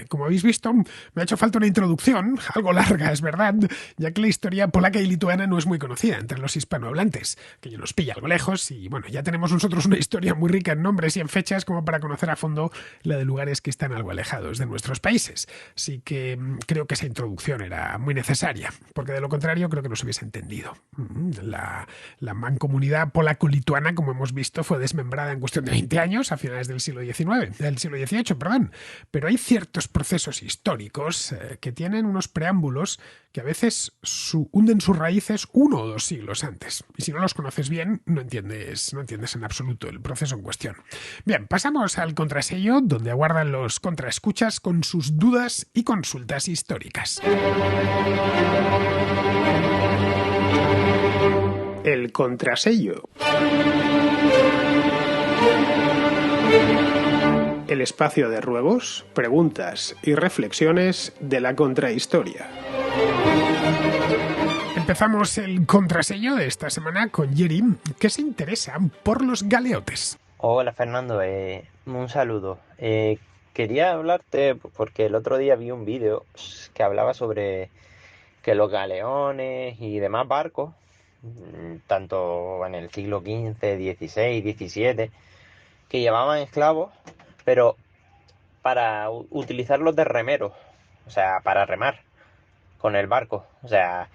como habéis visto, me ha hecho falta una introducción, algo larga, es verdad, ya que la historia polaca y lituana no es muy conocida entre los hispanohablantes, que nos pilla algo lejos, y bueno, ya tenemos nosotros una historia muy rica en nombres y en fechas como para conocer a fondo la de lugares que están algo alejados de nuestros países. Así que creo que esa introducción era muy necesaria, porque de lo contrario creo que no se hubiese entendido. La mancomunidad polaco-lituana, como hemos visto, fue desmembrada en cuestión de 20 años, a finales del siglo XVIII, perdón. Pero hay ciertos procesos históricos que tienen unos preámbulos que a veces hunden sus raíces 1 o 2 siglos antes. Y si no los conoces bien, no entiendes en absoluto el proceso en cuestión. Bien, pasamos al contrasello, donde aguardan los contraescuchas con sus dudas y consultas históricas. El contrasello. El espacio de ruegos, preguntas y reflexiones de la contrahistoria. Empezamos el contrasello de esta semana con Jerry, que se interesa por los galeotes. Hola Fernando, un saludo. Quería hablarte porque el otro día vi un vídeo que hablaba sobre que los galeones y demás barcos, tanto en el siglo XV, XVI, XVII, que llevaban esclavos, pero para utilizarlos de remeros, o sea, para remar con el barco. O sea,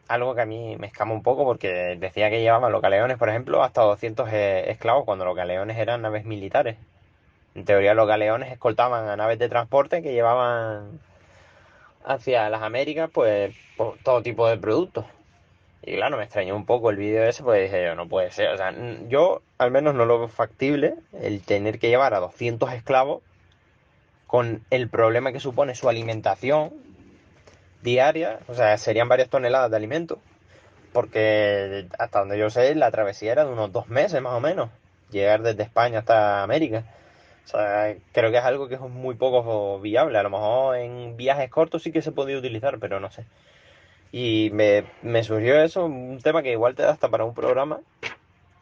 algo que a mí me escama un poco porque decía que llevaban los galeones, por ejemplo, hasta 200 esclavos cuando los galeones eran naves militares. En teoría los galeones escoltaban a naves de transporte que llevaban hacia las Américas pues todo tipo de productos. Y claro, me extrañó un poco el vídeo ese, pues dije yo, no puede ser. O sea, yo al menos no lo veo factible el tener que llevar a 200 esclavos con el problema que supone su alimentación diaria. O sea, serían varias toneladas de alimento. Porque hasta donde yo sé, la travesía era de unos 2 meses más o menos. Llegar desde España hasta América. O sea, creo que es algo que es muy poco viable. A lo mejor en viajes cortos sí que se podía utilizar, pero no sé. Y me surgió eso, un tema que igual te da hasta para un programa,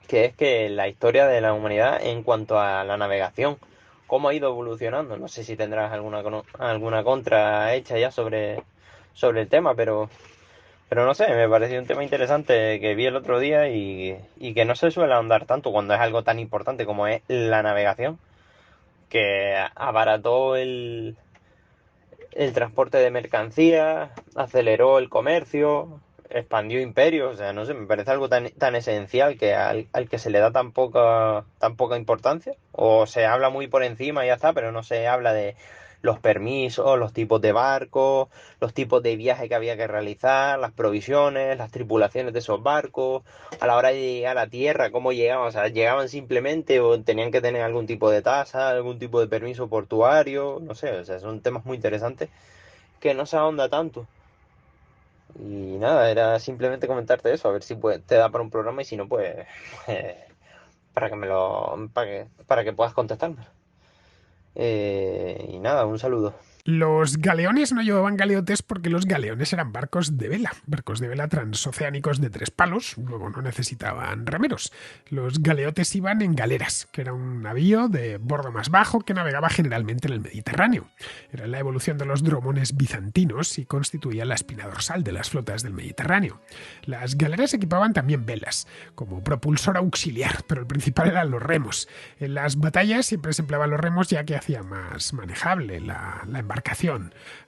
que es que la historia de la humanidad en cuanto a la navegación, cómo ha ido evolucionando. No sé si tendrás alguna contra hecha ya sobre el tema, pero no sé, me pareció un tema interesante que vi el otro día y que no se suele ahondar tanto cuando es algo tan importante como es la navegación, que abarató el transporte de mercancías, aceleró el comercio, expandió imperios. O sea, no sé, me parece algo tan esencial que al que se le da tan poca importancia, o se habla muy por encima y ya está, pero no se habla de los permisos, los tipos de barcos, los tipos de viaje que había que realizar, las provisiones, las tripulaciones de esos barcos, a la hora de llegar a tierra, cómo llegaban. O sea, llegaban simplemente o tenían que tener algún tipo de tasa, algún tipo de permiso portuario, no sé. O sea, son temas muy interesantes que no se ahonda tanto. Y nada, era simplemente comentarte eso, a ver si te da para un programa y si no, pues para que para que puedas contestarme. Y nada, un saludo. Los galeones no llevaban galeotes porque los galeones eran barcos de vela transoceánicos de 3 palos, luego no necesitaban remeros. Los galeotes iban en galeras, que era un navío de bordo más bajo que navegaba generalmente en el Mediterráneo. Era la evolución de los dromones bizantinos y constituía la espina dorsal de las flotas del Mediterráneo. Las galeras equipaban también velas, como propulsor auxiliar, pero el principal eran los remos. En las batallas siempre se empleaban los remos ya que hacía más manejable la embarcación.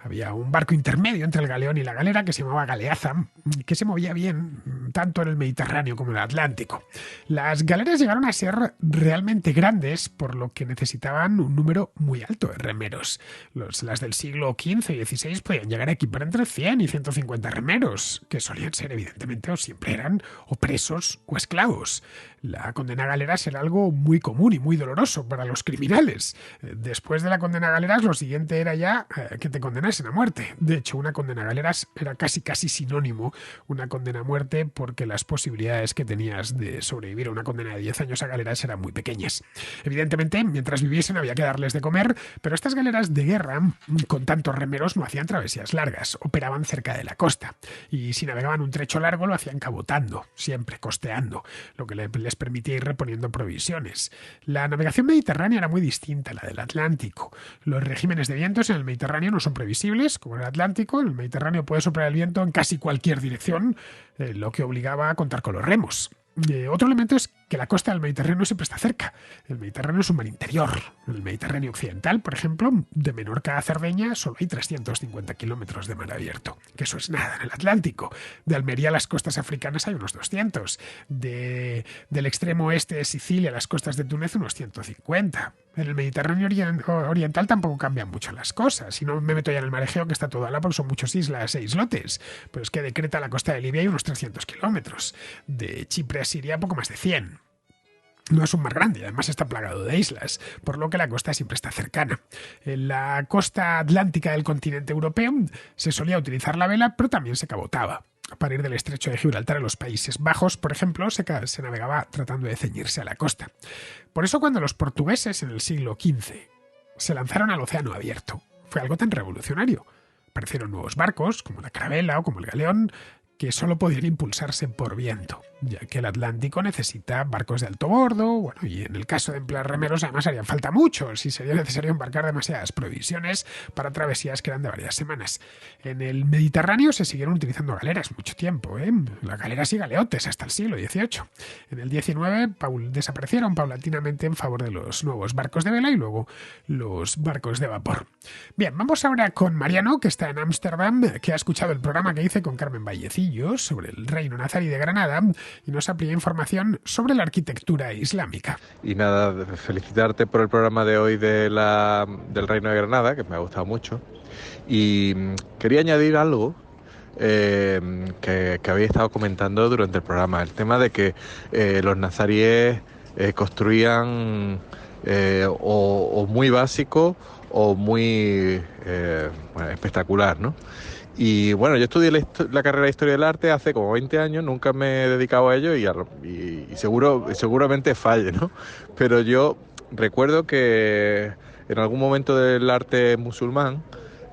Había un barco intermedio entre el galeón y la galera que se llamaba galeaza, que se movía bien tanto en el Mediterráneo como en el Atlántico. Las galeras llegaron a ser realmente grandes, por lo que necesitaban un número muy alto de remeros. Las del siglo XV y XVI podían llegar a equipar entre 100 y 150 remeros, que solían ser evidentemente o siempre eran o presos o esclavos. La condena a galeras era algo muy común y muy doloroso para los criminales. Después de la condena a galeras, lo siguiente era ya que te condenasen a muerte. De hecho, una condena a galeras era casi sinónimo una condena a muerte, porque las posibilidades que tenías de sobrevivir a una condena de 10 años a galeras eran muy pequeñas. Evidentemente, mientras viviesen había que darles de comer, pero estas galeras de guerra, con tantos remeros, no hacían travesías largas, operaban cerca de la costa, y si navegaban un trecho largo lo hacían cabotando, siempre costeando, lo que les permitía ir reponiendo provisiones. La navegación mediterránea era muy distinta a la del Atlántico. Los regímenes de vientos en el Mediterráneo no son previsibles, como en el Atlántico. En el Mediterráneo puede soplar el viento en casi cualquier dirección, lo que obligaba a contar con los remos. Otro elemento es que la costa del Mediterráneo siempre está cerca. El Mediterráneo es un mar interior. En el Mediterráneo occidental, por ejemplo, de Menorca a Cerdeña solo hay 350 kilómetros de mar abierto, que eso es nada. En el Atlántico, de Almería a las costas africanas hay unos 200. Del extremo oeste de Sicilia a las costas de Túnez unos 150. En el Mediterráneo oriental tampoco cambian mucho las cosas. Si no me meto ya en el mar Egeo, que está todo al lado, porque son muchas islas e islotes. Pero es que de Creta a la costa de Libia hay unos 300 kilómetros. De Chipre a Siria poco más de 100. No es un mar grande, además está plagado de islas, por lo que la costa siempre está cercana. En la costa atlántica del continente europeo se solía utilizar la vela, pero también se cabotaba. Para ir del estrecho de Gibraltar a los Países Bajos, por ejemplo, se navegaba tratando de ceñirse a la costa. Por eso, cuando los portugueses en el siglo XV se lanzaron al océano abierto, fue algo tan revolucionario. Aparecieron nuevos barcos, como la carabela o como el galeón, que solo podían impulsarse por viento, ya que el Atlántico necesita barcos de alto bordo, bueno, y en el caso de emplear remeros además harían falta muchos y sería necesario embarcar demasiadas provisiones para travesías que eran de varias semanas. En el Mediterráneo se siguieron utilizando galeras mucho tiempo, las galeras y galeotes hasta el siglo XVIII. En el XIX desaparecieron paulatinamente en favor de los nuevos barcos de vela y luego los barcos de vapor. Bien, vamos ahora con Mariano, que está en Ámsterdam, que ha escuchado el programa que hice con Carmen Vallecillo poquillo sobre el reino nazarí de Granada y nos amplía información sobre la arquitectura islámica. Y nada, felicitarte por el programa de hoy del reino de Granada, que me ha gustado mucho. Y quería añadir algo que habéis estado comentando durante el programa, el tema de que los nazaríes construían o muy básico o muy espectacular, ¿no? Y bueno, yo estudié la carrera de Historia del Arte hace como 20 años, nunca me he dedicado a ello y seguramente falle, ¿no? Pero yo recuerdo que en algún momento del arte musulmán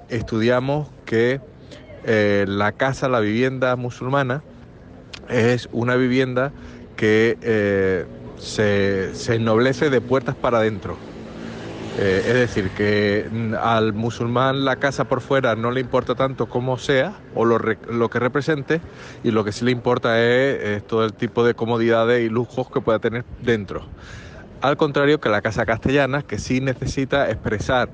estudiamos que la vivienda musulmana es una vivienda que se ennoblece de puertas para adentro. Es decir, que al musulmán la casa por fuera no le importa tanto cómo sea o lo que represente, y lo que sí le importa es todo el tipo de comodidades y lujos que pueda tener dentro. Al contrario que la casa castellana, que sí necesita expresar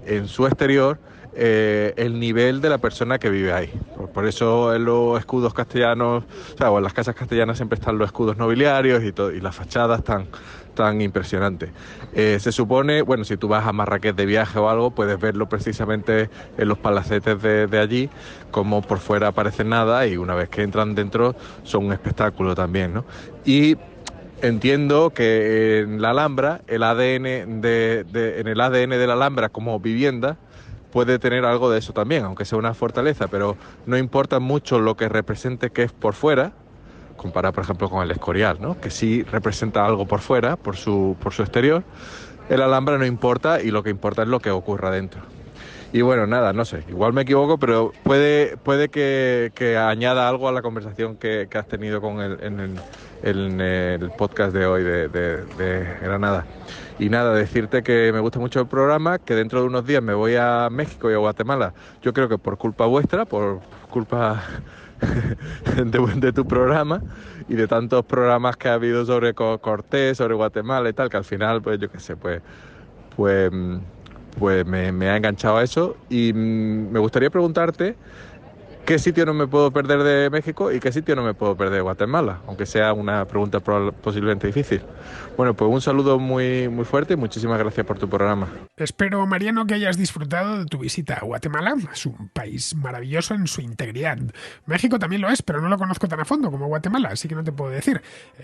en su exterior el nivel de la persona que vive ahí. Por eso en los escudos castellanos, o en las casas castellanas siempre están los escudos nobiliarios y las fachadas tan impresionantes. Se supone, bueno, si tú vas a Marrakech de viaje o algo, puedes verlo precisamente en los palacetes de allí, como por fuera parece nada y una vez que entran dentro son un espectáculo también, ¿no? Y entiendo que en la Alhambra, en el ADN de la Alhambra como vivienda, puede tener algo de eso también, aunque sea una fortaleza, pero no importa mucho lo que represente que es por fuera, comparado por ejemplo con el Escorial, ¿no? Que sí representa algo por fuera, por su exterior. El Alhambra no importa y lo que importa es lo que ocurra dentro. Y bueno, nada, no sé, igual me equivoco, pero puede que añada algo a la conversación que has tenido en el podcast de hoy de Granada. Y nada, decirte que me gusta mucho el programa, que dentro de unos días me voy a México y a Guatemala. Yo creo que por culpa vuestra, por culpa de tu programa y de tantos programas que ha habido sobre Cortés, sobre Guatemala y tal, que al final, pues yo qué sé, pues me ha enganchado a eso. Y me gustaría preguntarte qué sitio no me puedo perder de México y qué sitio no me puedo perder de Guatemala, aunque sea una pregunta posiblemente difícil. Bueno, pues un saludo muy, muy fuerte y muchísimas gracias por tu programa. Espero, Mariano, que hayas disfrutado de tu visita a Guatemala. Es un país maravilloso en su integridad. México también lo es, pero no lo conozco tan a fondo como Guatemala, así que no te puedo decir.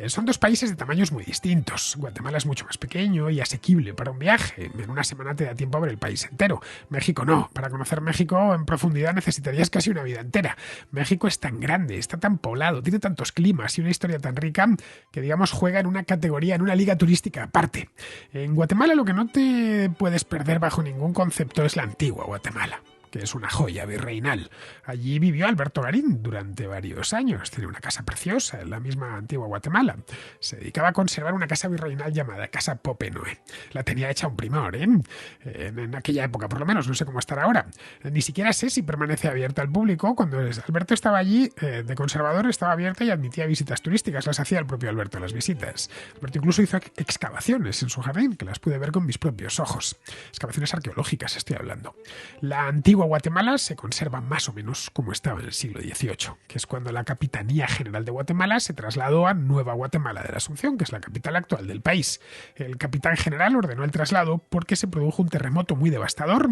Son dos países de tamaños muy distintos. Guatemala es mucho más pequeño y asequible para un viaje. En una semana te da tiempo a ver el país entero. México no. Para conocer México en profundidad necesitarías casi una vida entera. México es tan grande, está tan poblado, tiene tantos climas y una historia tan rica que, digamos, juega en una categoría, en una liga turística aparte. En Guatemala lo que no te puedes perder bajo ningún concepto es la antigua Guatemala, que es una joya virreinal. Allí vivió Alberto Garín durante varios años. Tenía una casa preciosa en la misma antigua Guatemala. Se dedicaba a conservar una casa virreinal llamada Casa Pope Noé. La tenía hecha un primor, en aquella época, por lo menos. No sé cómo estará ahora. Ni siquiera sé si permanece abierta al público. Cuando Alberto estaba allí, de conservador, estaba abierta y admitía visitas turísticas. Las hacía el propio Alberto, las visitas. Alberto incluso hizo excavaciones en su jardín, que las pude ver con mis propios ojos. Excavaciones arqueológicas, estoy hablando. La antigua Guatemala se conserva más o menos como estaba en el siglo XVIII, que es cuando la Capitanía General de Guatemala se trasladó a Nueva Guatemala de la Asunción, que es la capital actual del país. El capitán general ordenó el traslado porque se produjo un terremoto muy devastador,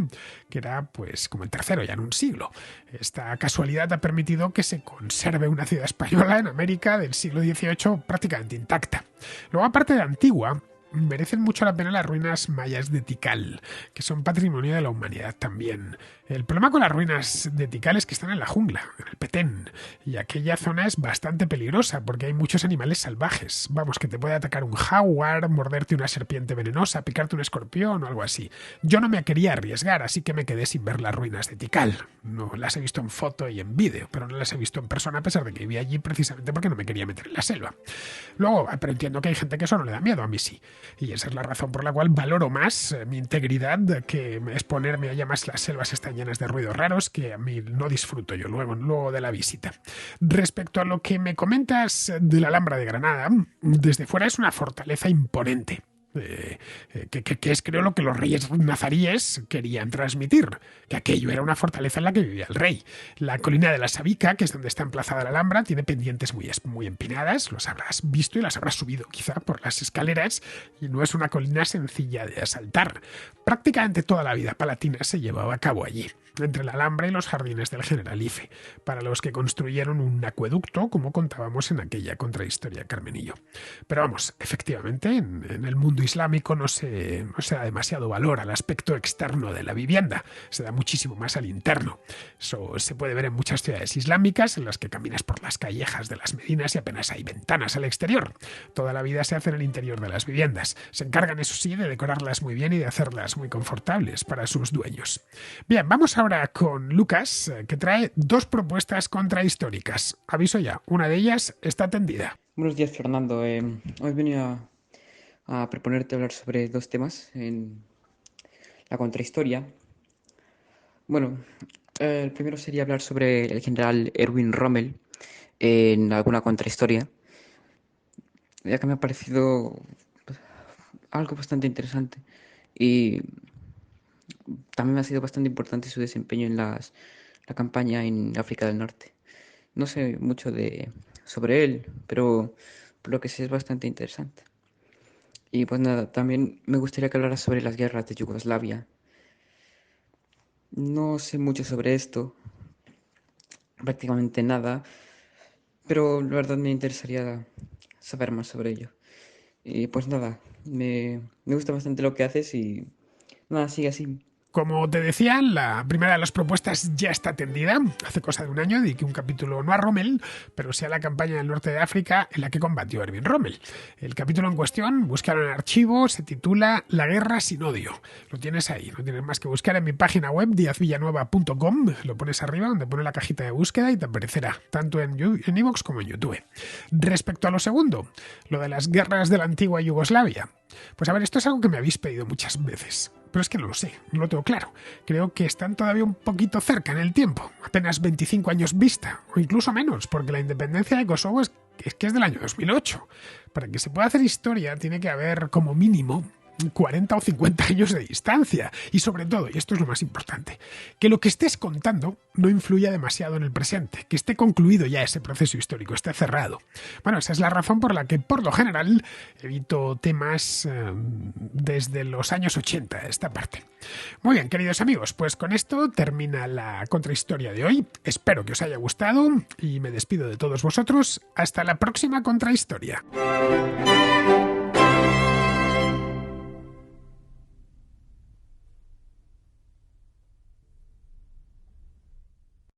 que era pues como el tercero ya en un siglo. Esta casualidad ha permitido que se conserve una ciudad española en América del siglo XVIII prácticamente intacta. Luego, aparte de Antigua, merecen mucho la pena las ruinas mayas de Tikal, que son patrimonio de la humanidad también. El problema con las ruinas de Tikal es que están en la jungla, en el Petén, y aquella zona es bastante peligrosa porque hay muchos animales salvajes. Vamos, que te puede atacar un jaguar, morderte una serpiente venenosa, picarte un escorpión o algo así. Yo no me quería arriesgar, así que me quedé sin ver las ruinas de Tikal. No las he visto en foto y en vídeo, pero no las he visto en persona a pesar de que vivía allí precisamente porque no me quería meter en la selva. Luego, pero entiendo que hay gente que eso no le da miedo, a mí sí. Y esa es la razón por la cual valoro más mi integridad que exponerme allá más. Las selvas están llenas de ruidos raros que a mí no disfruto yo luego de la visita. Respecto a lo que me comentas de la Alhambra de Granada, desde fuera es una fortaleza imponente. que es creo lo que los reyes nazaríes querían transmitir, que aquello era una fortaleza en la que vivía el rey. La colina de la Sabica, que es donde está emplazada la Alhambra, tiene pendientes muy empinadas, los habrás visto y las habrás subido quizá por las escaleras, y no es una colina sencilla de asaltar. Prácticamente toda la vida palatina se llevaba a cabo allí, entre la Alhambra y los jardines del Generalife, para los que construyeron un acueducto, como contábamos en aquella contrahistoria Carmenillo. Pero vamos, efectivamente, en el mundo islámico no se da demasiado valor al aspecto externo de la vivienda, se da muchísimo más al interno. Eso se puede ver en muchas ciudades islámicas, en las que caminas por las callejas de las medinas y apenas hay ventanas al exterior. Toda la vida se hace en el interior de las viviendas. Se encargan, eso sí, de decorarlas muy bien y de hacerlas muy confortables para sus dueños. Bien, vamos ahora con Lucas, que trae 2 propuestas contrahistóricas. Aviso ya, una de ellas está tendida. Buenos días, Fernando. Hoy venía a proponerte hablar sobre 2 temas en la contrahistoria. Bueno, el primero sería hablar sobre el general Erwin Rommel en alguna contrahistoria, ya que me ha parecido algo bastante interesante y también me ha sido bastante importante su desempeño en la campaña en África del Norte. No sé mucho sobre él, pero por lo que sé es bastante interesante. Y pues nada, también me gustaría que hablara sobre las guerras de Yugoslavia. No sé mucho sobre esto, prácticamente nada, pero la verdad me interesaría saber más sobre ello. Y pues nada, me gusta bastante lo que haces y nada, sigue así. Como te decía, la primera de las propuestas ya está tendida. Hace cosa de un año dediqué un capítulo no a Rommel, pero sí a la campaña del norte de África en la que combatió Erwin Rommel. El capítulo en cuestión, búscalo en archivo, se titula La guerra sin odio. Lo tienes ahí, no tienes más que buscar en mi página web diazvillanueva.com, lo pones arriba donde pone la cajita de búsqueda y te aparecerá, tanto en iVoox como en YouTube. Respecto a lo segundo, lo de las guerras de la antigua Yugoslavia. Pues a ver, esto es algo que me habéis pedido muchas veces, pero es que no lo sé, no lo tengo claro. Creo que están todavía un poquito cerca en el tiempo, apenas 25 años vista, o incluso menos, porque la independencia de Kosovo es del año 2008. Para que se pueda hacer historia tiene que haber como mínimo 40 o 50 años de distancia. Y sobre todo, y esto es lo más importante, que lo que estés contando no influya demasiado en el presente, que esté concluido ya ese proceso histórico, esté cerrado. Bueno, esa es la razón por la que, por lo general, evito temas desde los años 80, esta parte. Muy bien, queridos amigos, pues con esto termina la contrahistoria de hoy. Espero que os haya gustado y me despido de todos vosotros. Hasta la próxima contrahistoria.